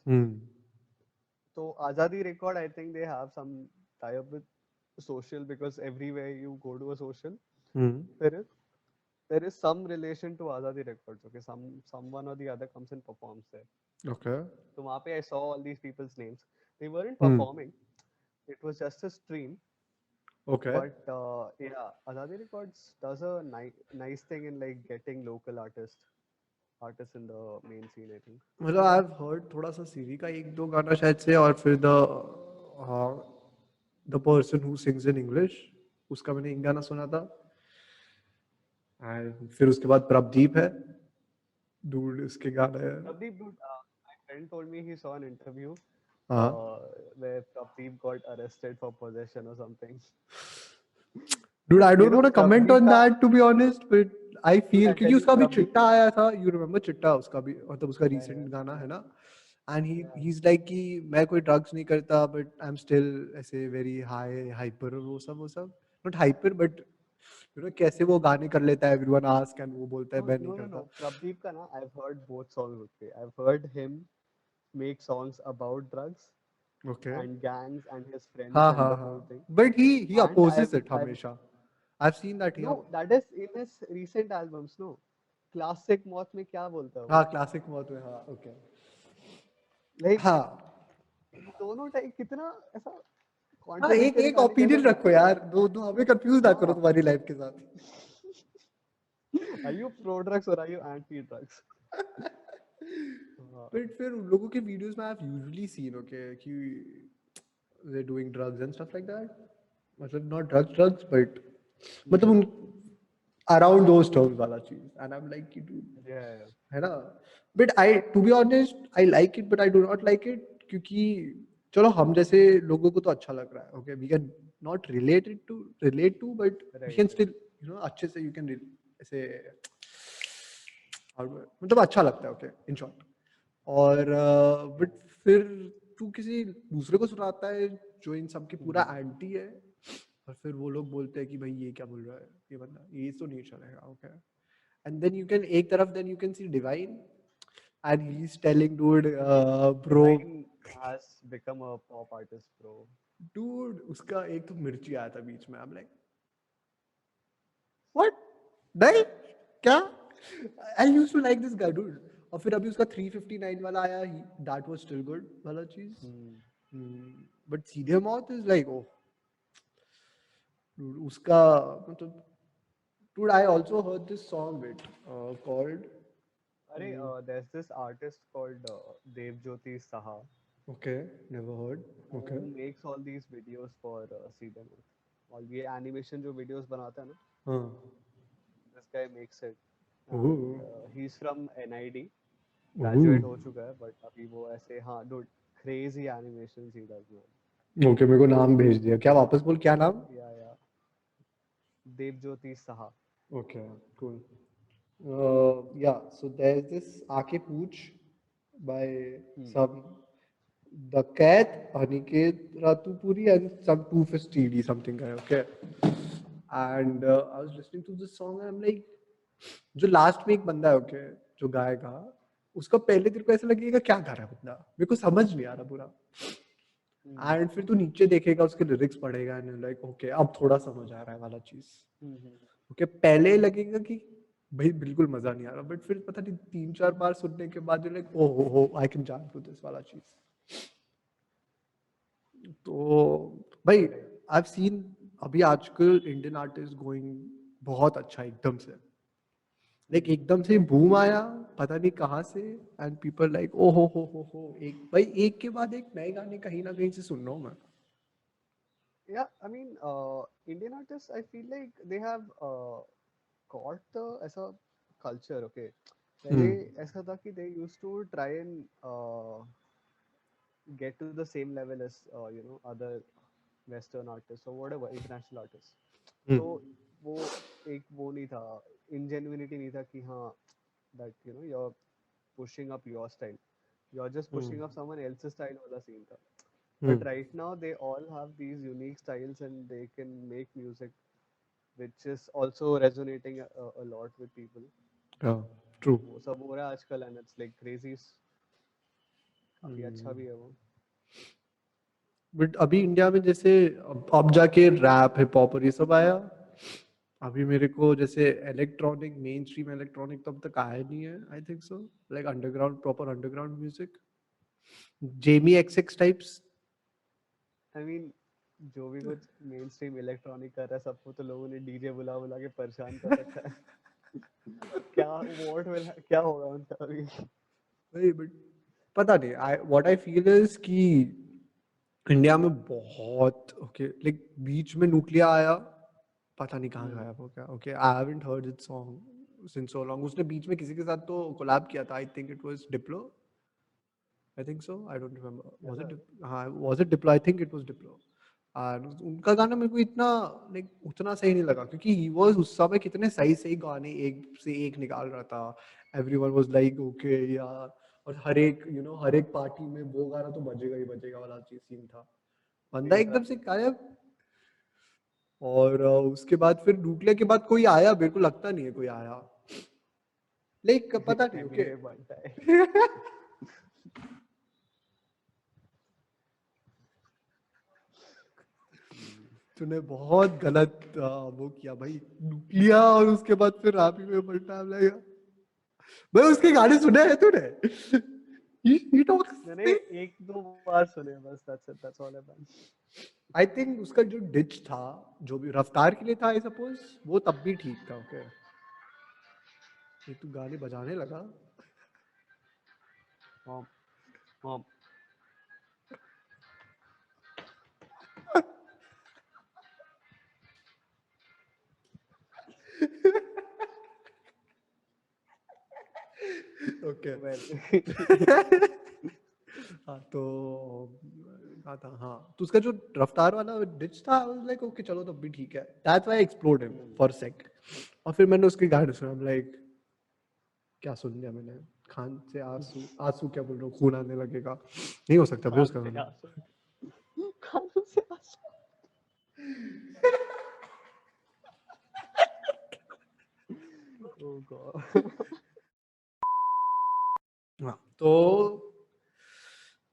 तो Azadi Record, I think they have some tie-up with social, because everywhere you go to a social, there is some relation to Azadi Records. Okay, someone or the other comes and performs there. Okay. So वहाँ पे I saw all these people's names. They weren't performing. It was just a stream. Okay. But yeah, Azadi Records does a nice thing in like getting local artists in the main scene, I think. मतलब I've heard थोड़ा सा सीरी का 1-2 गाना शायद से, और फिर the person who sings in English, उसका मैंने एक गाना सुना था. And फिर उसके बाद प्रभदीप है. Dude, उसके गाना है. Prabdeep, dude, my friend told me he saw an interview where Prabdeep got arrested for possession or something. Dude, I don't want to comment on that, to be honest, but I feel क्योंकि उसका भी चिट्टा आया था. You remember चिट्टा? उसका भी, मतलब उसका recent गाना है ना. And he's like कि मैं कोई drugs नहीं करता, but I'm still ऐसे very high, hyper, वो सब. Not hyper, but you know कैसे वो गाने कर लेता है, everyone ask and वो बोलता है No, मैं नहीं no, no, करता. no. Prabdeep ka na, I've heard both songs. Okay, I've heard him make songs about drugs Okay. and gangs and his friends हाँ and हाँ the हाँ. whole thing. But he And opposes it हमेशा. I've seen that he no, that is in his recent albums. No, classic मौत में क्या बोलता है हाँ वो? क्लासिक मौत में हाँ ओके Like हाँ दोनों टाइप कितना ऐसा हाँ एक कॉन्ट्रडिक्टरी एक गाने कैसे ओपिनियन रखो बनाते हैं? यार, दो दो हमें कंफ्यूज ना करो हाँ. तुम्हारी लाइफ के साथ. Are you pro drugs or are you anti drugs? हाँ. बट फिर उन लोगों के वीडियोस में I have usually seen okay कि they doing drugs and stuff like that, मतलब नॉट ड्रग्स ड्रग्स बट मतलब उन अराउंड दोस टर्म्स वाला चीज, एंड आई एम लाइक कि dude, Yeah. है ना. But I to be honest I like it but I do not like it, क्योंकि चलो हम जैसे लोगों को तो अच्छा लग रहा है okay, we can not relate to but we Right. Can Right. Still you know अच्छे से यू कैन ऐसे मतलब अच्छा लगता है ओके इन शॉर्ट. और बट फिर तू किसी दूसरे को सुनाता है जो इन सब के पूरा एंटी है, और फिर वो लोग बोलते हैं कि भाई ये क्या बोल रहा है ये बंदा, ये तो नहीं चलेगा okay. And then you can एक तरफ then you can see Divine and he's telling dude bro Divine has become a pop artist, bro. dude उसका एक तो मिर्ची आया था बीच में, I'm like what नहीं क्या. I used to like this guy dude. और फिर अभी उसका 359 वाला आया, that was still good वाला चीज. बट सीधे मौत इज लाइक ओ उसका मतलब dude I also heard this song bit called Arey, there's this artist called Devjyoti Saha okay never heard okay who makes all these videos for CDMO. All ये animation जो videos बनाता है ना, हाँ this guy makes it. And oh he's from NID, oh graduate हो चुका है, but अभी वो ऐसे हाँ, dude, crazy animations he does, man. Okay मेरे को नाम भेज दिया, क्या वापस बोल क्या नाम. Yeah, yeah. Devjyoti Saha. Okay, cool. Yeah, so there's this Aake Pooch by some the Cat, Aniket Ratupuri, and some Two-Fist TD something guy. Okay, and I was listening to this song and I'm like, जो last में एक बंदा है okay जो गाएगा, उसका पहले तेरे को ऐसा लगेगा क्या गा रहा है बंदा, मेरे को समझ नहीं आ रहा पूरा. एंड फिर तू नीचे देखेगा उसके लिरिक्स पढ़ेगा एंड लाइक ओके अब थोड़ा समझ आ रहा है वाला चीज. ओके पहले लगेगा कि भाई बिल्कुल मजा नहीं आ रहा, बट फिर पता नहीं 3-4 बार सुनने के बाद like oh ho I can jam to this वाला चीज. तो भाई आई हैव सीन अभी आजकल इंडियन आर्टिस्ट गोइंग बहुत अच्छा एकदम से, लाइक एकदम से बूम आया पता नहीं कहाँ से, एंड पीपल लाइक ओ हो एक भाई एक के बाद एक नए गाने कहीं ना कहीं से सुन रहा हूँ मैं. Yeah, I mean, Indian artists, I feel like they have got the ऐसा culture, okay. पहले ऐसा था कि they used to try and get to the same level as other Western artists or whatever international artists. तो वो एक वो नहीं था, ingenuity नहीं था कि हाँ that you're pushing up your style, you're just pushing up someone else's style वाला scene था. But right now they all have these unique styles and they can make music which is also resonating a lot with people. True. वो सब हो रहा है आजकल and it's like crazy. काफी अच्छा भी है वो. बट अभी इंडिया में जैसे अब जाके रैप हिप हॉप और ये सब आया, अभी मेरे को जैसे इलेक्ट्रॉनिक मेन स्ट्रीम इलेक्ट्रॉनिक तब तक आया नहीं है आई think so, like underground proper underground music Jamie XX types. I mean, जो भी कुछ मेन स्ट्रीम इलेक्ट्रॉनिक कर रहा है सबको तो लोगों ने डीजे बुला बुला के परेशान कर रखा है. क्या क्या होगा उनका अभी. वही बट पता नहीं I what I feel is कि इंडिया में बहुत ओके लाइक बीच में न्यूक्लिया आया पता नहीं कहाँ गायब हो गया. Okay I haven't heard it song since so long. उसने बीच में किसी के साथ तो कोलैब किया था, I think it was Diplo. I think so. I don't remember. Was it? हाँ, was it Diplo? I think it was Diplo. और उनका गाना मेरे को इतना लाइक उतना सही नहीं लगा क्योंकि he was उस समय कितने सही सही गाने एक से एक निकाल रहा था. Everyone was like okay यार, और हर एक हर एक पार्टी में वो गाना तो बजेगा ही बजेगा वाला चीज सीन था. बंदा एकदम से गायब. और उसके बाद फिर न्यूक्लियर के बाद कोई आया, मेरे को लगता नहीं है कोई आया, लाइक पता नहीं। ओके NBA बनता है। तूने बहुत गलत वो किया भाई, न्यूक्लियर और उसके बाद फिर आप ही में पलटा लगेगा। भाई उसके गाने सुने हैं तूने? he talks, मैंने एक दो बार सुने बस, that's all I've done. I think उसका जो डिच था, जो भी रफ्तार के लिए था, आई सपोज वो तब भी ठीक था। ओके ये तू गाने बजाने लगा। Mom, mom. ओके Well, हाँ तो कहा था, हाँ तो उसका जो रफ्तार वाला डिच था, लाइक ओके चलो तब भी ठीक है, that's why I explored him for sake. और फिर मैंने उसके गाने सुना, लाइक क्या सुन लिया मैंने, खान से आंसू, आंसू क्या बोल रहा हूँ, खून आने लगेगा, नहीं हो सकता भाई कान उसका से गाना। आंसू, कानों से आंसू। Oh God. हाँ तो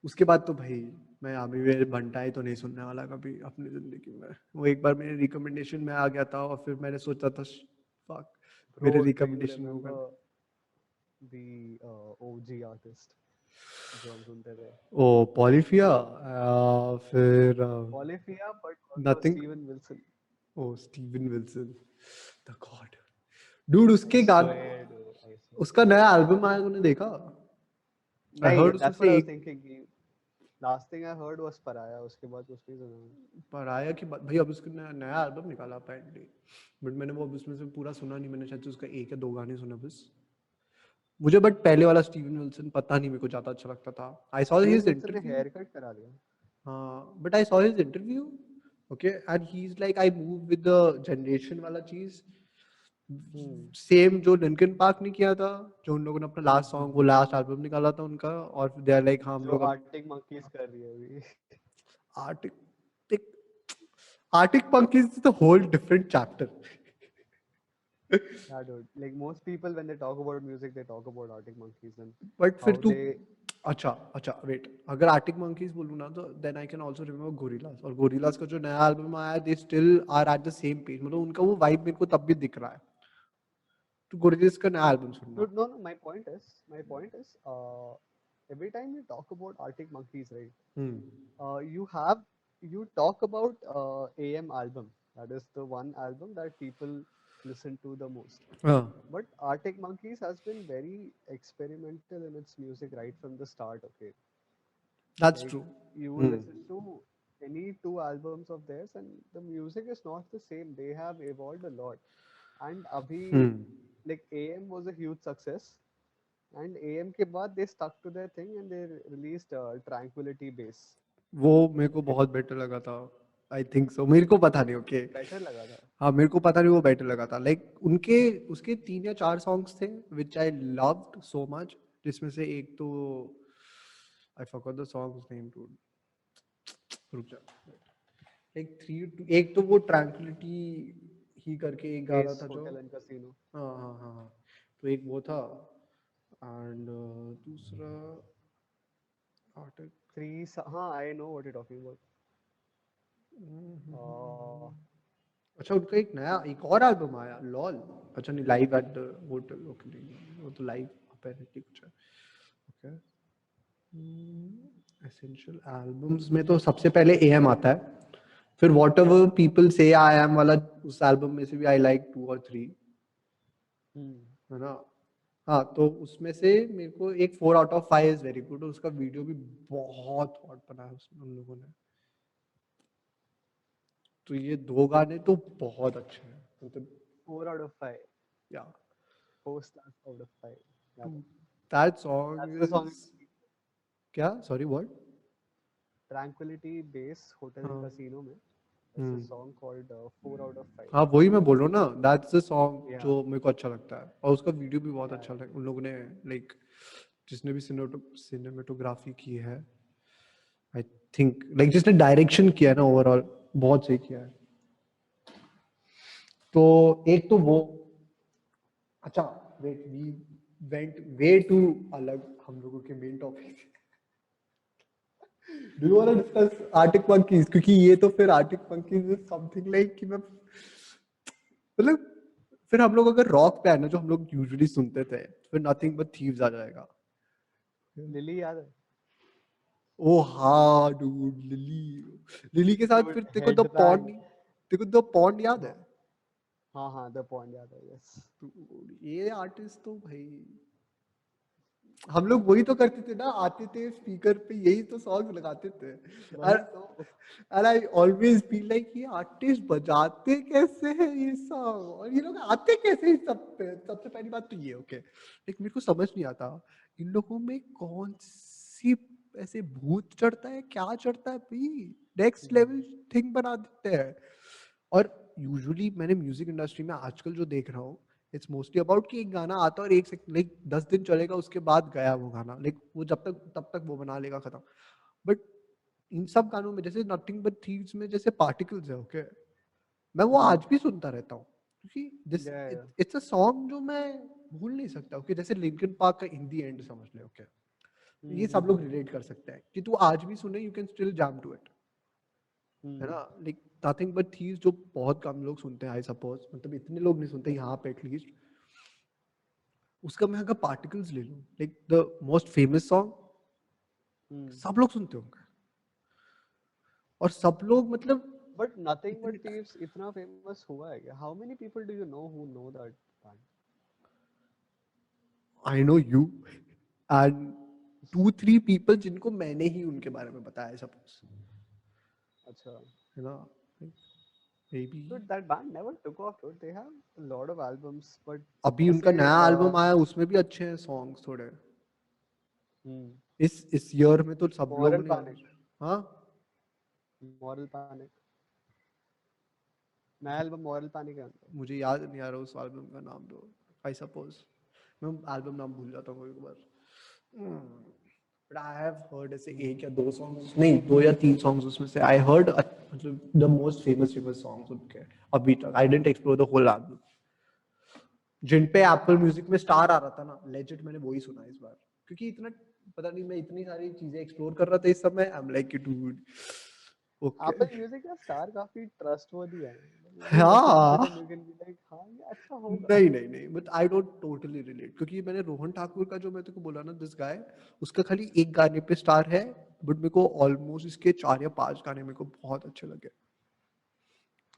उसके बाद तो भाई मैं अभी भी बंटाई तो नहीं सुनने वाला कभी अपनी जिंदगी में। वो एक बार मेरे रिकमेंडेशन में आ गया था और फिर मैंने सोचा था फक, मेरे Bro, do you रिकमेंडेशन में होगा। remember the OG artist जो हम सुनते थे? ओ पॉलीफिया, फिर Polyphia, but also नथिंग, Steven Wilson. Oh Steven Wilson, the god. Dude I उसके गाने, swear, dude, I swear. उसका नया एल्बम आया, तूने देखा? आई नहीं, हर्ड उसमें that's what से I was एक, thinking कि last thing I heard was Paraya, उसके बाद कुछ नहीं सुना। पर आया कि भाई अब उसका नया एल्बम निकाला अपेरेंटली, बट मैंने वो अब उसमें से पूरा सुना नहीं, मैंने शायद से उसका एक या दो गाने सुना बस मुझे। बट पहले वाला स्टीवन विल्सन पता नहीं मेरे को ज्यादा अच्छा लगता था। I saw Steven his Wilson ने इंटरव्यू, हेयर कट करा लिया। हाँ but I saw his interview. Okay and he is like I move with the generation वाला चीज, हम्म। सेम जो लिंकन पार्क ने किया था, जो उन लोगों ने अपना लास्ट सॉन्ग, वो लास्ट एल्बम निकाला था उनका, और दे आर लाइक हम जो लोग अब आर्टिक मंकीज कर रही है अभी। Arctic, Arctic Monkeys is the whole different chapter. Yeah, dude. Like most people, when they talk about music, they talk about Arctic Monkeys and but फिर how तू, they. अच्छा अच्छा वेट, अगर आर्टिक मंकीज बोलूँ ना तो then I can also remember Gorillaz, और Gorillaz का जो नया एल्बम आया, they still are at the same page, मतलब उनका वो वाइब मेरे को तब भी दिख रहा है। तो गोरिल्लास का नया एल्बम सुनना। Dude, no, no. My point is, every time you talk about Arctic Monkeys, right? Hmm, You talk about AM album. That is the one album that people listen to the most. हाँ But Arctic Monkeys has been very experimental in its music right from the start. Okay, that's like true. you will listen to any two albums of theirs, and the music is not the same. They have evolved a lot. And Abhi, hmm, like AM was a huge success, and AM ke baad they stuck to their thing and they released Tranquility Base. वो मेरे को Okay, बहुत better लगा था। आई think सो, मेरे को पता नहीं। Okay better laga tha. हाँ मेरे को पता नहीं, वो बेटर लगा था। लाइक उनके उसके 3 या 4 सॉन्ग्स थे विच आई लव्ड सो मच, जिसमें से एक तो I forgot the song's name too, रुक जा, एक थ्री, एक तो वो ट्रैंक्विलिटी ही करके एक गाना Base था जो, Hotel and Casino. हाँ हाँ हाँ हाँ, तो एक वो था, एंड दूसरा आर्टिक, हाँ, I know what you're talking about. Uh, अच्छा उनका एक नया एक और एल्बम आया लॉल, अच्छा नहीं live at the hotel, okay नहीं वो तो लाइव अपेरेंटली कुछ है। ओके एसेंशियल एल्बम्स में तो सबसे पहले एएम आता है, फिर वॉट एवर पीपल से आई एम वाला, उस एल्बम में से भी आई लाइक 2 और 3, hmm. है ना। हाँ तो उसमें से मेरे को एक 4 out of 5 is very good, उसका वीडियो भी बहुत हॉट बना है उसमें उन लोगों ने। तो ये 2 गाने तो बहुत अच्छे हैं, मतलब 4 out of 5. या 4 stars out of 5. Yeah, that song that's the song. Is, क्या sorry what? Tranquility Base Hotel and हाँ Casino में. There's a hmm, song called 4 out of 5. हाँ वही मैं बोल रहा हूँ ना, दैट्स द सॉन्ग Yeah, जो मेरे को अच्छा लगता है, और उसका वीडियो भी बहुत yeah, अच्छा लगा उन लोगों ने, लाइक जिसने भी सिनेमेटोग्राफी की है, आई थिंक लाइक जिसने डायरेक्शन किया है ना, ओवरऑल बहुत सही किया है। तो एक तो वो, अच्छा wait, we went way too अलग हम लोगों के main topic. Do you want to discuss Arctic Monkeys? क्योंकि ये तो फिर Arctic Monkeys is something like कि मैं मतलब, फिर हम लोग अगर रॉक पे आए ना जो हम लोग यूजुअली सुनते थे, फिर नथिंग बट थीव्स आ जाएगा। लिली याद है? ओ हाँ डूड, लिली, लिली के साथ Dude, फिर तेरे को द पॉन्ड, headbang. तेरे को द पॉन्ड याद है? हाँ हाँ हाँ, द पॉइंट याद है, यस। Dude, ये आर्टिस्ट तो भाई, हम लोग वही तो करते थे ना, आते थे स्पीकर पे यही तो सॉन्ग लगाते थे। वही तो। And I always feel like ये आर्टिस्ट बजाते कैसे हैं ये सॉन्ग, और ये लोग आते कैसे इस सब पे। सबसे पहली बात तो ये, ओके, लेकिन मेरे को समझ नहीं आता इन लोगों में कौन सी ऐसे भूत चढ़ता है, क्या चढ़ता है भाई, नेक्स्ट लेवल थिंग बना देते हैं। और यूजुअली मैंने म्यूजिक इंडस्ट्री में आजकल जो देख रहा हूँ, इट्स मोस्टली अबाउट कि एक गाना आता है और एक सेकंड लाइक 10 दिन चलेगा, उसके बाद गया वो गाना, लाइक वो जब तक तब तक वो बना लेगा खत्म। बट इन सब गानों में जैसे नथिंग बट थीव्स में जैसे पार्टिकल्स है, ओके, मैं वो आज भी सुनता रहता हूँ क्योंकि दिस या इट्स अ सॉन्ग जो मैं भूल नहीं सकता। ओके, जैसे लिंकन पार्क का इन दी एंड समझ ले, ओके, ये सब लोग रिलेट कर सकते हैं कि तू आज भी सुने, you can still jam to it, है ना। लाइक नथिंग बट थीव्स जो बहुत कम लोग सुनते हैं, आई सपोज, मतलब इतने लोग नहीं सुनते यहाँ पे एटलीस्ट, उसका मैं अगर पार्टिकल्स ले लूं, like the most famous song, सब लोग सुनते होंगे और सब लोग मतलब बट नथिंग इतने बट थीव्स इतना फेमस हुआ है क्या? How many people do you know who know that band? I know you and 2-3 people जिनको मैंने ही उनके बारे में बताया सपोज, अच्छा। है ना, may be. Dude, that band never took off, dude. They have a lot of albums, but अभी उनका ऐसे नया एल्बम आया, उसमें भी अच्छे हैं सॉन्ग्स थोड़े। इस ईयर में तो सब लोगों Moral ने Panic, हाँ, Moral Panic, नया एल्बम मॉरल पैनिक है उनका। मुझे याद नहीं आ रहा उस एल्बम का नाम, तो आई सपोज मैं एल्बम नाम भूल जाता हूँ कभी कभार। बट आई हैव हर्ड ऐसे एक या दो सॉन्ग्स, नहीं 2 या 3 सॉन्ग्स उसमें से आई हर्ड, मतलब द मोस्ट फेमस सॉन्ग्स उनके अभी तक। I didn't explore the whole album. जिन पे एप्पल म्यूजिक में स्टार आ रहा था ना, लेजिट मैंने वही सुना इस बार, क्योंकि इतना पता नहीं, मैं इतनी सारी चीजें एक्सप्लोर कर रहा था इस समय, आई am like dude, okay. Apple music का स्टार काफी ट्रस्टवर्दी है, यू लिसन टू इट हाँ, and you can be like हाँ ये अच्छा होगा। नहीं नहीं नहीं, but I don't totally relate, क्योंकि मैंने रोहन ठाकुर का जो मैं तेको बोला ना, दिस गाय, उसका खाली एक गाने पे स्टार है, बट मेरे को ऑलमोस्ट इसके 4 या 5 गाने मेरे को बहुत अच्छे लगे।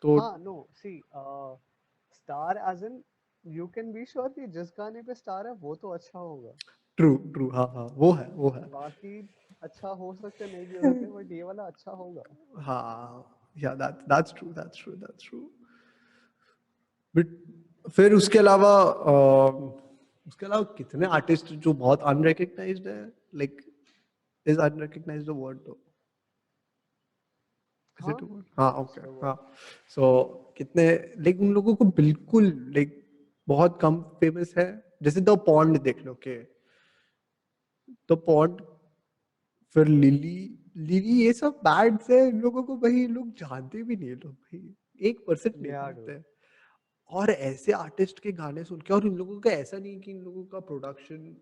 तो हाँ no see, star as in you can be sure कि जिस गाने पे स्टार है वो तो अच्छा होगा। ट्रू ट्रू, हाँ हाँ, वो है वो है। बाकी अच्छा हो सकते नहीं भी हो सकते, बट ये वाला अच्छा होगा। हाँ या that's true, that's true, that's true. But फिर उसके अलावा कितने आर्टिस्ट जो बहुत अनरिकग्नाइज्ड है, like is unrecognised the word तो, इज हाँ इट वर्ड, हाँ दैट्स ओके, द हाँ। वर्ड। सो कितने, लाइक उन लोगों को बिल्कुल, लाइक बहुत कम फेमस है, जैसे द पॉन्ड देख लो, ओके, द पॉन्ड, फिर लिली, लिली, ये सब बैंड्स है, इन लोगों को भाई लोग जानते भी नहीं है, लोग भाई 1% नहीं या जानते डूड। हैं। और ऐसे आर्टिस्ट के गाने सुन के, और इन लोगों का ऐसा नहीं कि इन लोगों का प्रोडक्शन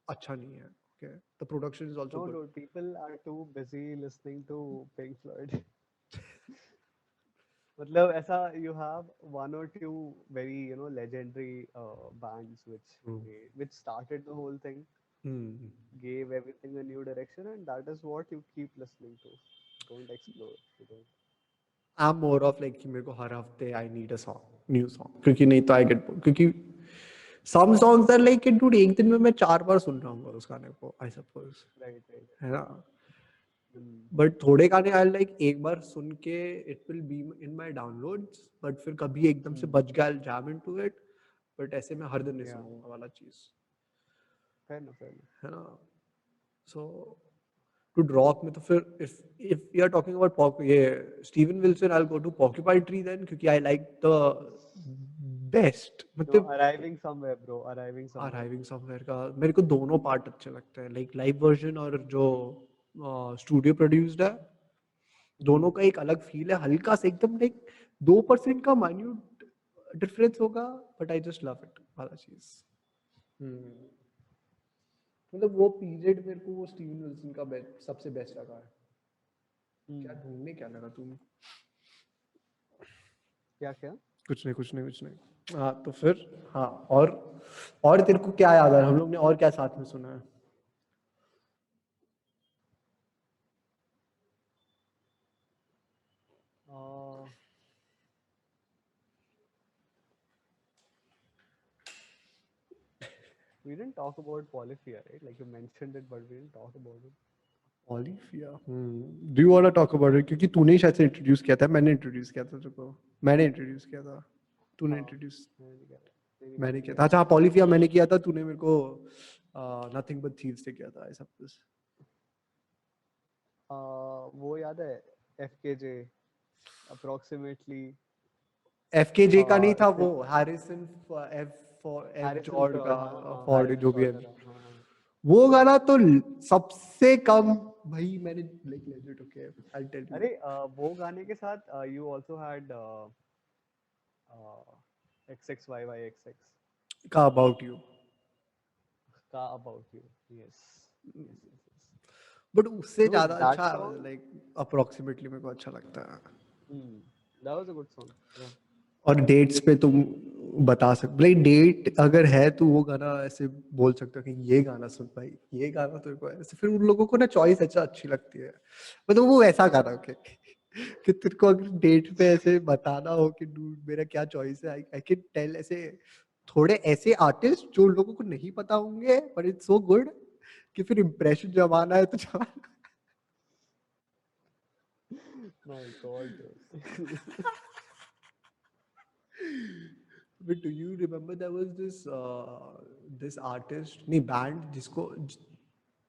अच्छा नहीं है, okay, the production is also No, good. dude, people are too busy listening to Pink Floyd. मतलब ऐसा you have one or two very legendary bands which started the whole thing, gave everything a new direction, and that is what you keep listening to. Don't explore. You don't. I am more of like कि मेरे को हर हफ्ते I need a song, new song, क्योंकि नहीं तो I get, क्योंकि some songs are like dude, एक दिन में मैं 4 बार सुन रहा हूँ उस गाने को, आई सपोज, Right, right. है ना। Hmm. बट थोड़े गाने आई लाइक एक बार सुन के it will be in my downloads, but फिर कभी एकदम से Hmm. बच गया, जैम इनटू इट, बट ऐसे मैं हर दिन नहीं Yeah. सुनूंगा वाला चीज, Fair enough. Fair enough. है ना। सो टू रॉक में तो फिर if you are talking about pop, ये Steven Wilson, I will go to Porcupine Tree then, क्योंकि I like the best, No, मतलब arriving somewhere, bro. Arriving somewhere. Arriving somewhere का मेरे को दोनों पार्ट अच्छे लगते हैं, लाइक लाइव वर्जन और जो स्टूडियो प्रोड्यूस्ड है, दोनों Hmm. का एक अलग फील है, हल्का सा एकदम लाइक 2% का माइन्यूट डिफरेंस होगा, but I just love it वाला चीज। मतलब वो पीरियड मेरे को वो स्टीवन विल्सन का सबसे बेस्ट लगा है। क्या ढूंढने क्या लगा तुम? क्या क्या? कुछ नहीं कुछ नहीं कुछ नहीं। हाँ तो फिर, हाँ, और तेरे को क्या याद है, हम लोग ने और क्या साथ में सुना है? Uh, we didn't talk about Polyphia, right? Like you mentioned it, but we didn't talk about it. Olivia, do you want to talk about it? क्योंकि तूने ही शायद से इंट्रोड्यूस किया था, मैंने इंट्रोड्यूस किया था तेरे को। मैंने इंट्रोड्यूस किया था, तूने हाँ, इंट्रोड्यूस, मैंने क्या? नहीं, मैंने मैंने किया किया था। था। अच्छा हाँ, पॉलीफिया मैंने किया था, तूने मेरे को नथिंग बट थीव्स से किया था, ऐसा कुछ। वो याद है? FKJ, approximately. एफकेजे का नहीं था वो, Since Harrison F Harrison जॉर्ड Ford, का, हाँ हाँ, फॉर्ड Harrison जो भी Ford है। का था, हाँ हाँ। वो गाना तो सबसे कम, भाई मैंने like legit, okay I tell you. अरे वो गाने के साथ you also had XXYYXX का अबाउट यू, का About You. Yes, yes, yes, yes. But उससे Dude, ज्यादा that अच्छा, song. लाइक अप्रोक्सीमेटली मेरे को अच्छा लगता है। Hmm, that was a good song. Yeah. और डेट्स पे तुम बता सकते, लाइक डेट अगर है तो वो गाना ऐसे बोल सकते हो कि ये गाना सुन भाई, ये गाना तो को ऐसे, फिर उन लोगों को ना चॉइस अच्छा अच्छी लगती है। मतलब वो वैसा गाना, ओके कि तेरे को अगर डेट पे ऐसे बताना हो कि डूड मेरा क्या चॉइस है, आई कैन टेल ऐसे थोड़े ऐसे आर्टिस्ट जो लोगों को नहीं पता होंगे, बट इट्स सो गुड कि फिर इम्प्रेशन जमाना है तो जमाना। My God, dude. But do you remember there was this artist, नहीं बैंड,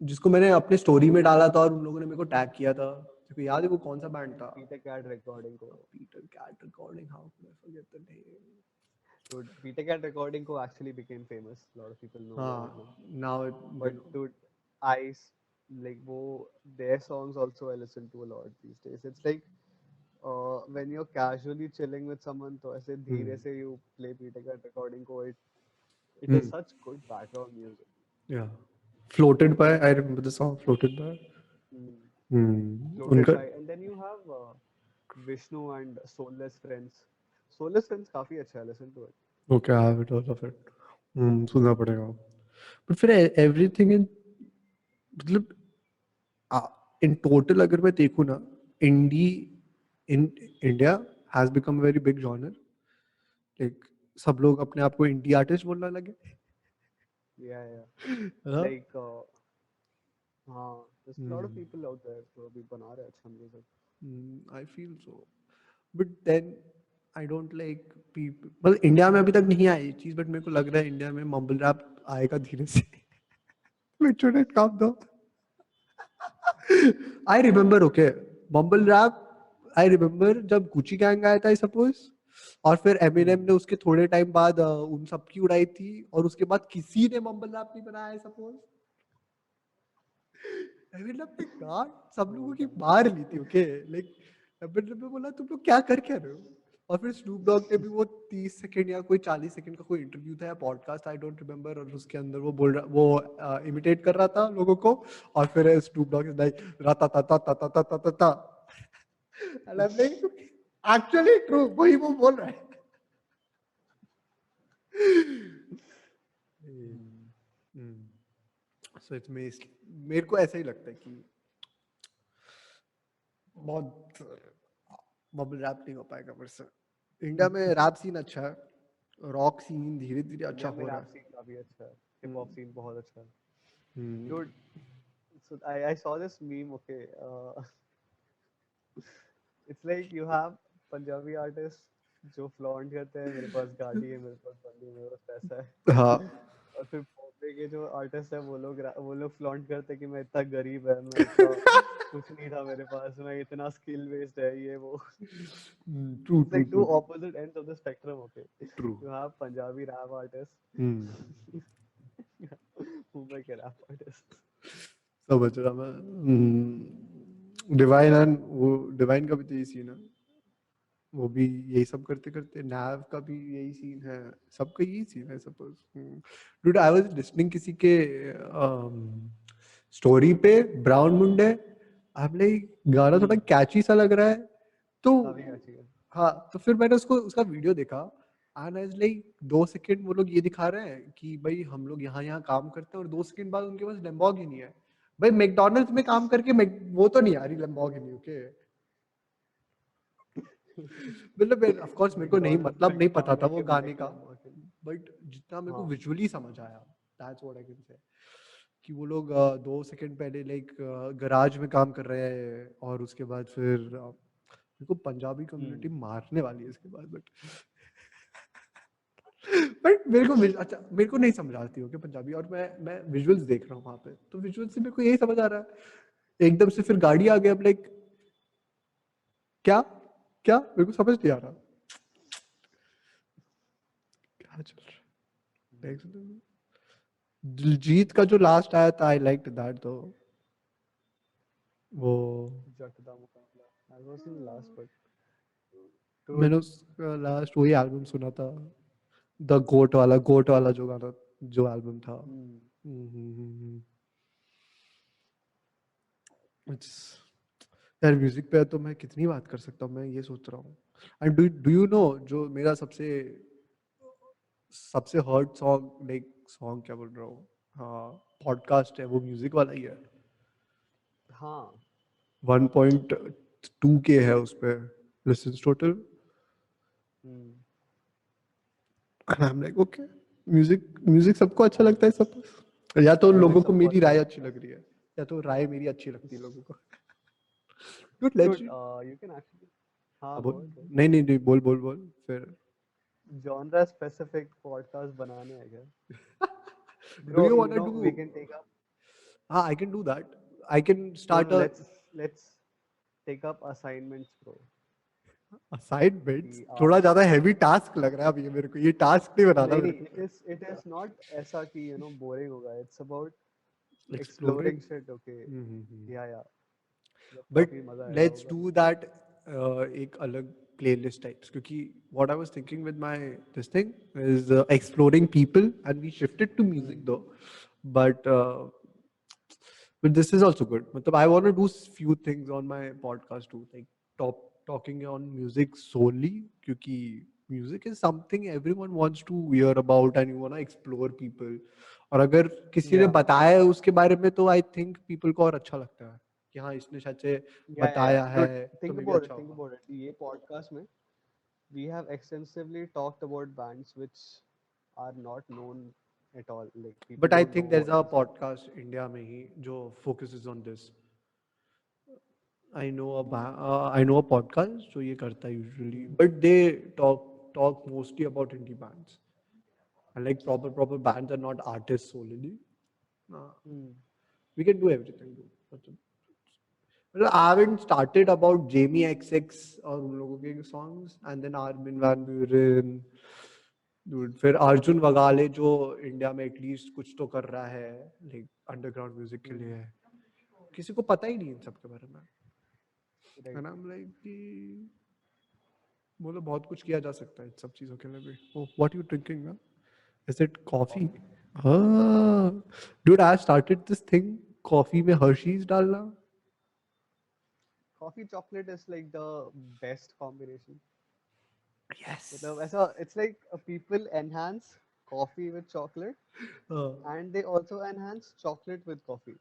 जिसको मैंने अपने स्टोरी में डाला था और उन लोगों ने मेरे को टैग किया था, तेरे को याद है वो कौन सा बैंड था? Peter Cat Recording को. Peter Cat Recording, how could I forget the name? Dude, Peter Cat Recording को actually became famous. A lot of people know about it now. हाँ, नाउ यू But नो। dude, like वो their songs also I listen to a lot these days. It's like when you're casually chilling with someone, तो ऐसे धीरे से you play Peter Cat Recording को, it is such good background music. या floated by, I remember the song floated by. Hmm. Floated उनका by, and then you have Vishnu and Soulless Friends. Soulless Friends काफी अच्छा है, listen to it. Okay, I have it, all of it. सुनना पड़ेगा। But फिर everything in, मतलब in total अगर मैं देखूँ ना, indie in India has become very big genre. Like सब लोग अपने आप को इंडी आर्टिस्ट बोलने लगे, Yeah, yeah. है ना? Like हाँ, there's a lot of people out there जो अभी बना रहे हैं अच्छा music. I feel so, but then I don't like people, मतलब इंडिया में अभी तक नहीं आई ये चीज, बट मेरे को लग रहा है इंडिया में मम्बल रैप आएगा धीरे से। Which shouldn't come though. I remember, okay, mumble rap, I remember जब गुची गैंग आया था, आई सपोज, और फिर एमिनेम ने उसके थोड़े टाइम बाद उन सबकी उड़ाई थी, और उसके बाद किसी ने मम्बल रैप नहीं बनाया, आई सपोज। एमिनेम ने गांड सब लोगों की मार ली थी, ओके, लाइक एमिनेम ने बोला तुम लोग क्या कर क्या रहे हो। और फिर स्नूप डॉग ने भी वो 30 सेकंड या कोई 40 सेकंड का कोई इंटरव्यू था या पॉडकास्ट, आई डोंट रिमेम्बर, और उसके अंदर वो बोल रहा, वो इमिटेट कर रहा था लोगों को, और फिर स्नूप डॉग इज लाइक राता ता ता ता ता ता ता ता ता, and I am like actually true, वही वो बोल रहा है। सो इट्स मेरे को ऐसा ही लगता है कि बहुत बबल रैप नहीं हो पाएगा मेरे से। इंडिया में रैप सीन अच्छा है, रॉक सीन धीरे धीरे अच्छा इंडिया में हो रहा रैप है। सीन काफी अच्छा है, हिप हॉप सीन बहुत अच्छा है. हम्म, Dude, so I saw this meme, okay. It's like you have Punjabi artists जो flaunt करते हैं, मेरे पास गाड़ी है, मेरे पास बंदी है, मेरे पास पैसा है. हाँ। और फिर बॉम्बे के जो आर्टिस्ट है वो लोग फ्लॉन्ट करते हैं कि मैं इतना गरीब है, मैं इतना कुछ नहीं था मेरे पास, मैं इतना स्किल बेस्ड है, ये वो. True It's true like true two opposite ends of the spectrum, okay. True. You have Punjabi rap artists. Mumbai के rap artists. समझ रहा मैं। डिवाइन एंड वो डिवाइन का भी तो यही सीन है। वो भी यही सब करते करते, नैव का भी यही सीन है, सबका यही सीन है suppose. Dude I was listening किसी के स्टोरी पे, brown Munde, I am like गाना थोड़ा कैची सा लग रहा है, तो काफी अच्छी है। हाँ, तो फिर मैंने उसको उसका वीडियो देखा, and I was like 2 second वो लोग ये दिखा रहे हैं कि भाई हम लोग यहाँ यहाँ काम करते हैं, और 2 सेकंड बाद उनके पास लैम्बोर्गिनी है। भाई मैकडोनल्ड्स में काम करके वो तो नहीं आ रही लैम्बोर्गिनी, ओके। मतलब ऑफ कोर्स मेरे को नहीं, मैकडॉनल्ड्स मतलब में नहीं पता काम था वो करके गाने बाइक का, लैम्बोर्गिनी। बट जितना मेरे को हाँ। विजुअली समझ आया, that's what I can say, कि वो लोग 2 सेकंड पहले लाइक गराज में काम कर रहे हैं, और उसके बाद फिर मेरे को पंजाबी कम्युनिटी मारने वाली है इसके बाद, बट मेरे को अच्छा, मेरे को नहीं समझ आती हो कि पंजाबी, और मैं विजुअल्स देख रहा हूँ वहां पे, तो विजुअल से मेरे को यही समझ आ रहा है, एकदम से फिर गाड़ी आ गई, अब लाइक क्या क्या, मेरे को समझ नहीं आ रहा क्या चल रहा है। Next, दिलजीत का जो लास्ट आया था, आई लाइक दैट तो, वो जट दा मुकाबला, I was in last but मैंने गुड। उसका लास्ट वही एल्बम सुना था, द गोट वाला जो गाना, जो एल्बम था। It's- यार म्यूजिक पे तो मैं कितनी बात कर सकता हूँ, मैं ये सोच रहा हूँ। एंड डू यू नो, जो मेरा सबसे सबसे हर्ट सॉन्ग, लाइक सॉन्ग क्या बोल रहा हूँ, हाँ, पॉडकास्ट है, वो म्यूजिक वाला ही है। हाँ। 1.2K है उस पे listens total, hmm. I am like okay, music music सबको अच्छा लगता है सब, या तो म्यूजिक लोगों को सबको मेरी अच्छा राय लगता अच्छी है। लग रही है, या तो राय मेरी अच्छी लगती है लोगों को। Good, let's. Dude, you can actually, हाँ बोल, बोल नहीं नहीं नहीं, बोल बोल बोल फिर। genre specific podcast बनाने हैं क्या? Do Bro, you you want know, to, we can take up, हाँ, I can do that, I can no, start no, a let's take up assignments, bro. Assignments, कि थोड़ा आप, ज्यादा हैवी टास्क लग रहा है अभी ये मेरे को, ये टास्क नहीं बनाना नहीं मेरे नहीं, को। it is not ऐसा कि boring होगा, it's about exploring, exploring shit, okay? Yeah, मतलब बट काफी मजा आएगा लेट्स होगा। डू दैट, एक अलग प्लेलिस्ट टाइप्स, क्योंकि what I was thinking with my this thing is exploring people, and we shifted to music though, but but this is also good, मतलब I want to do few things on my podcast too, like talking on music solely, क्योंकि music is something everyone wants to hear about and you want to explore people, और अगर किसी ने Yeah, बताया है उसके बारे में, तो I think people को और अच्छा लगता है कि हाँ, इसने शायद से yeah. बताया है, Dude, तो think मे भी about it, अच्छा think होगा। about it. ये podcast में we have extensively talked about bands which are not known at all. Like people but I don't know think there is what a this band. Podcast India में ही जो focuses on this, I know a podcast जो ये करता है usually, but they talk mostly about indie bands, and like proper bands are not artists solely. Uh, Hmm. we can do everything. Well, I haven't started about Jamie XX और उन लोगों के songs, and then Armin van Buuren, dude, फिर अर्जुन वगाले जो India में at least कुछ तो कर रहा है, like अंडरग्राउंड म्यूजिक के Hmm. लिए, किसी को पता ही नहीं इन सब के बारे में, है Right. ना, लाइक कि मतलब बहुत कुछ किया जा सकता है इन सब चीज़ों के लिए भी। ओह, व्हाट यू ड्रिंकिंग ना, इज इट कॉफी? Coffee. हाँ, dude I started this thing, coffee में हर्शीज डालना। Coffee chocolate is like the best combination. Yes. मतलब ऐसा, it's like people enhance coffee with chocolate and they also enhance chocolate with coffee.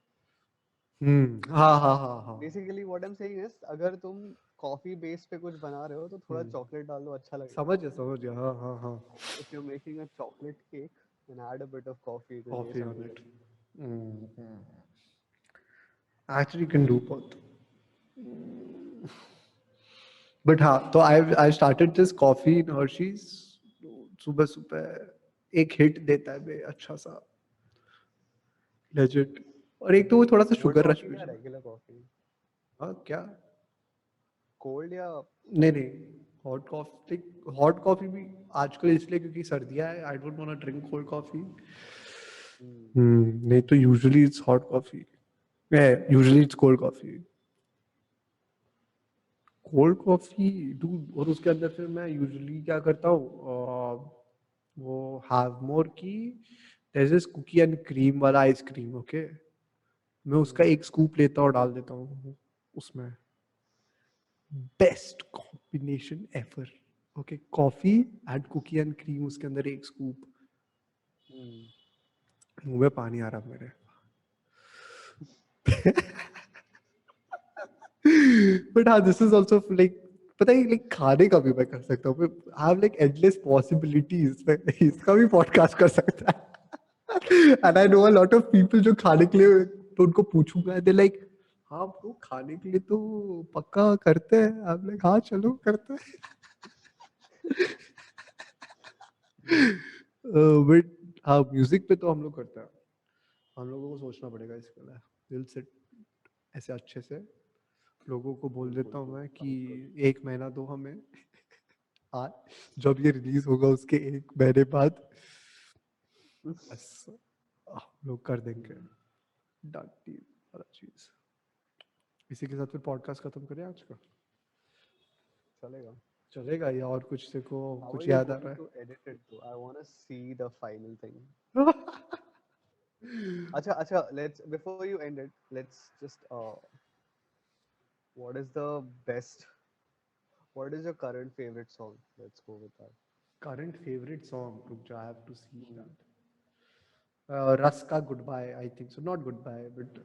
हाँ हाँ हाँ हाँ। Basically what I'm saying is अगर तुम coffee base पे कुछ बना रहे हो तो थोड़ा chocolate डाल दो, अच्छा लगेगा. समझ गया, हाँ हाँ हाँ। If you're making a chocolate cake, then add a bit of coffee तो ये कॉफी ऑन समझ it, low. Actually can do both, but हाँ, तो I started this coffee in Hershey's, सुबह सुबह एक हिट देता है बे अच्छा सा, लेजिट, और एक तो वो थोड़ा सा Cold शुगर रश coffee भी। या regular coffee? हाँ क्या, Cold या नहीं hot? नहीं, हॉट कॉफी, हॉट कॉफी भी आजकल इसलिए क्योंकि सर्दियाँ है, I don't want to drink cold coffee. Hmm. नहीं तो usually it's hot coffee, usually it's cold coffee. Cold coffee dude, और उसके अंदर फिर मैं यूजुअली क्या करता हूँ, वो हैव मोर की there is this cookie and cream वाला आइसक्रीम, ओके, मैं उसका एक स्कूप लेता हूँ और डाल देता हूँ उसमें, best combination ever, okay, coffee and cookie and cream उसके अंदर एक स्कूप, मुंह में पानी आ रहा मेरे। बट हाँ, दिस इज ऑल्सो लाइक, पता है लाइक खाने का भी मैं कर सकता हूँ, आई हैव लाइक एंडलेस पॉसिबिलिटीज, मैं इसका भी पॉडकास्ट कर सकता है। And I know a lot of people जो खाने के लिए, तो उनको पूछूंगा दे लाइक, हाँ ब्रो खाने के लिए तो पक्का करते हैं, आप लाइक हाँ चलो करते हैं। बट हाँ म्यूजिक पे तो हम लोग करते हैं, हम लोगों को सोचना पड़ेगा इसके लिए, दिल से ऐसे अच्छे से लोगों को बोल बिल्कुल देता हूँ मैं कि बिल्कुल। 1 महीना दो हमें, आज जब ये रिलीज होगा उसके 1 महीने बाद बस हम लोग कर देंगे डन डील वाला चीज। इसी के साथ फिर पॉडकास्ट खत्म करें आज का, चलेगा। चलेगा, या और कुछ तेरे को How are कुछ you याद आ going रहा to edit it though? I want to see the final thing. है? Acha, let's before you end it, let's just what is the best? What is your current favorite song? Let's go with that. Current favourite song, रुक जा, I have to see Hmm. That. Russ का good bye, I think so, not good bye but,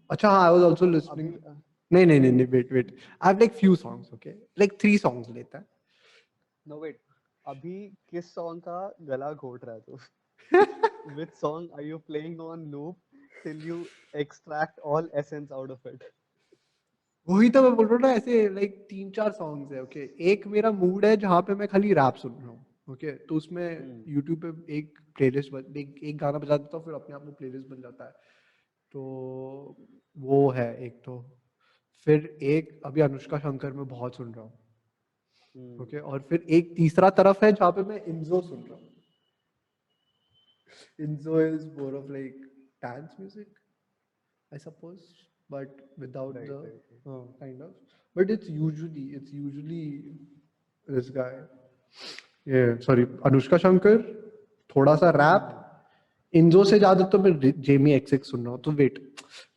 अच्छा हाँ, I was also listening, अभी नहीं नहीं नहीं नहीं, wait wait, I have like few songs, okay, like 3 songs लेता है। no wait. अभी किस song का गला घोट रहा है तू? Which song are you playing on loop till you extract all essence out of it? वही तो मैं बोल रहा हूँ ना, ऐसे लाइक 3-4 सॉन्ग्स है, ओके, एक मेरा मूड है जहाँ पे मैं खाली रैप सुन रहा हूँ, ओके, तो उसमें Hmm. यूट्यूब पे एक प्लेलिस्ट, एक गाना बजा देता हूँ, फिर अपने आप वो प्लेलिस्ट बन जाता है, तो वो है एक तो, फिर एक अभी अनुष्का शंकर में बहुत सुन रहा हूँ, Hmm. ओके, और फिर एक तीसरा तरफ है जहाँ पे मैं इंजो सुन रहा हूँ। इंजो is more of like dance music, I suppose, but without Right, the right, right. kind of. But it's usually this guy. Yeah, sorry, Anushka Shankar, थोड़ा सा रैप, Hmm. इंजो से ज्यादा तो मैं जेमी एक्स सुन रहा हूँ, तो wait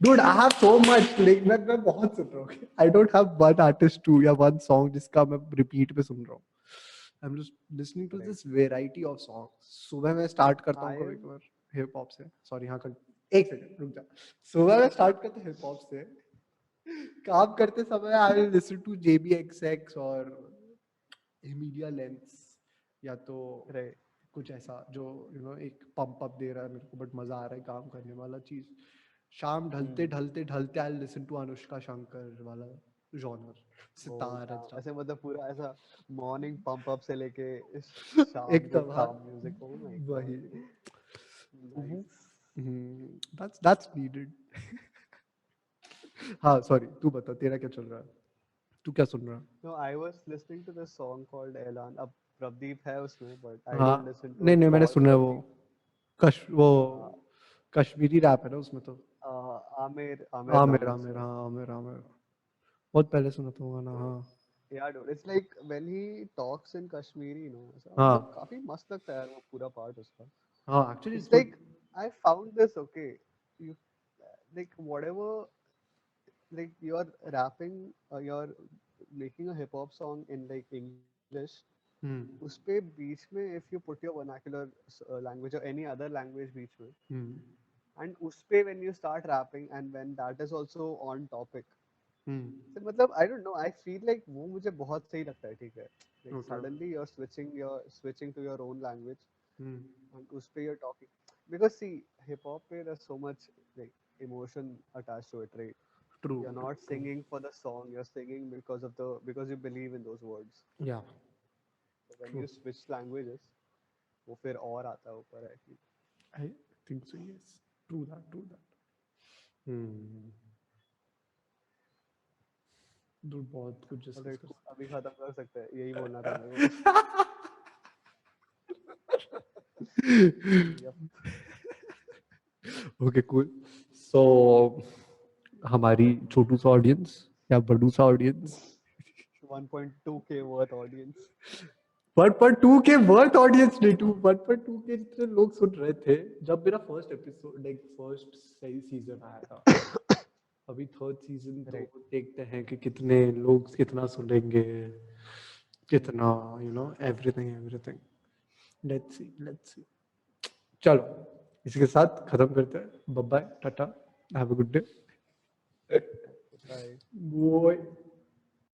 dude I have so much, like मैं बहुत सुन रहा हूँ, I don't have one artist too या वन सॉन्ग जिसका मैं रिपीट पे सुन रहा हूँ, I am just listening to Right. This variety of songs. सुबह मैं स्टार्ट करता I हूँ कभी am. कभार हिप हॉप से, सॉरी हाँ कर, एक सेकंड रुक जा, सुबह मैं स्टार्ट करता हूँ हिप हॉप से, काम करते समय I will listen to JB X और मीडिया लेंस, या तो Right. कुछ ऐसा जो एक पंप अप दे रहा है मेरे को, बट मजा आ रहा है काम करने वाला चीज, शाम ढलते Hmm. ढलते ढलते I listen to Anushka Shankar वाला जॉनर, Oh, सितार शाम स्टफ, ऐसे मतलब पूरा ऐसा मॉर्निंग पंप अप से लेके शाम को एकदम हाँ, काम म्यूजिक। ओह माय वही, गॉड, नाइस। That's needed. हाँ सॉरी, तू बता तेरा क्या चल रहा है, तू क्या सुन रहा है? No, I was listening to this song called Elan. अब Pravdeep है उसमें, but I हाँ, don't listen to नहीं नहीं मैंने all सुना है वो, Pravdeep. वो Uh, कश्मीरी रैप है ना उसमें तो, Amir आमिर नाम है आमिर, उसका। हाँ आमिर आमिर, बहुत पहले सुना था वो गाना, So हाँ yeah, dude, it's like when he talks in Kashmiri, ऐसा मतलब हाँ काफी मस्त लगता है यार वो पूरा part उसका। हाँ, actually it's It's good. like I found this okay. You like whatever, like you're rapping, you're making a hip hop song in like English. हम्म उसपे बीच में if you put your vernacular language or any other language बीच में, हम्म and उसपे when you start rapping and when that is also on topic, हम्म, तो मतलब I don't know, I feel like वो मुझे बहुत सही लगता है, ठीक है, like okay, suddenly you're switching to your own language hmm, and उसपे you're talking, because see hip hop पे there's so much like emotion attached to it, right? True You're true not true, singing for the song, you're singing because you believe in those words. या So when true, you switch languages, वो फिर और आता है ऊपर है कि I think so, yes, true that, true that, hmm, dude बहुत कुछ डिस्कस ऑलराइट, कर अभी सकते खत्म कर सकते हैं, यही बोलना था मेरे को। हैं। यप। ओके कूल, सो हमारी छोटू सा ऑडियंस, या बड़ू सा ऑडियंस 1.2K वर्थ ऑडियंस। 1.2 के वर्थ ऑडियंस नहीं, 1.2 के जितने लोग सुन रहे थे जब मेरा फर्स्ट एपिसोड, लाइक फर्स्ट सही सीजन आया था। अभी थर्ड सीजन तो Right. देखते हैं कि कितने लोग कितना सुनेंगे, कितना एवरीथिंग एवरीथिंग। Let's see. चलो इसी के साथ खत्म करते हैं। Bye bye, tata, have a good day. Bye. Bye.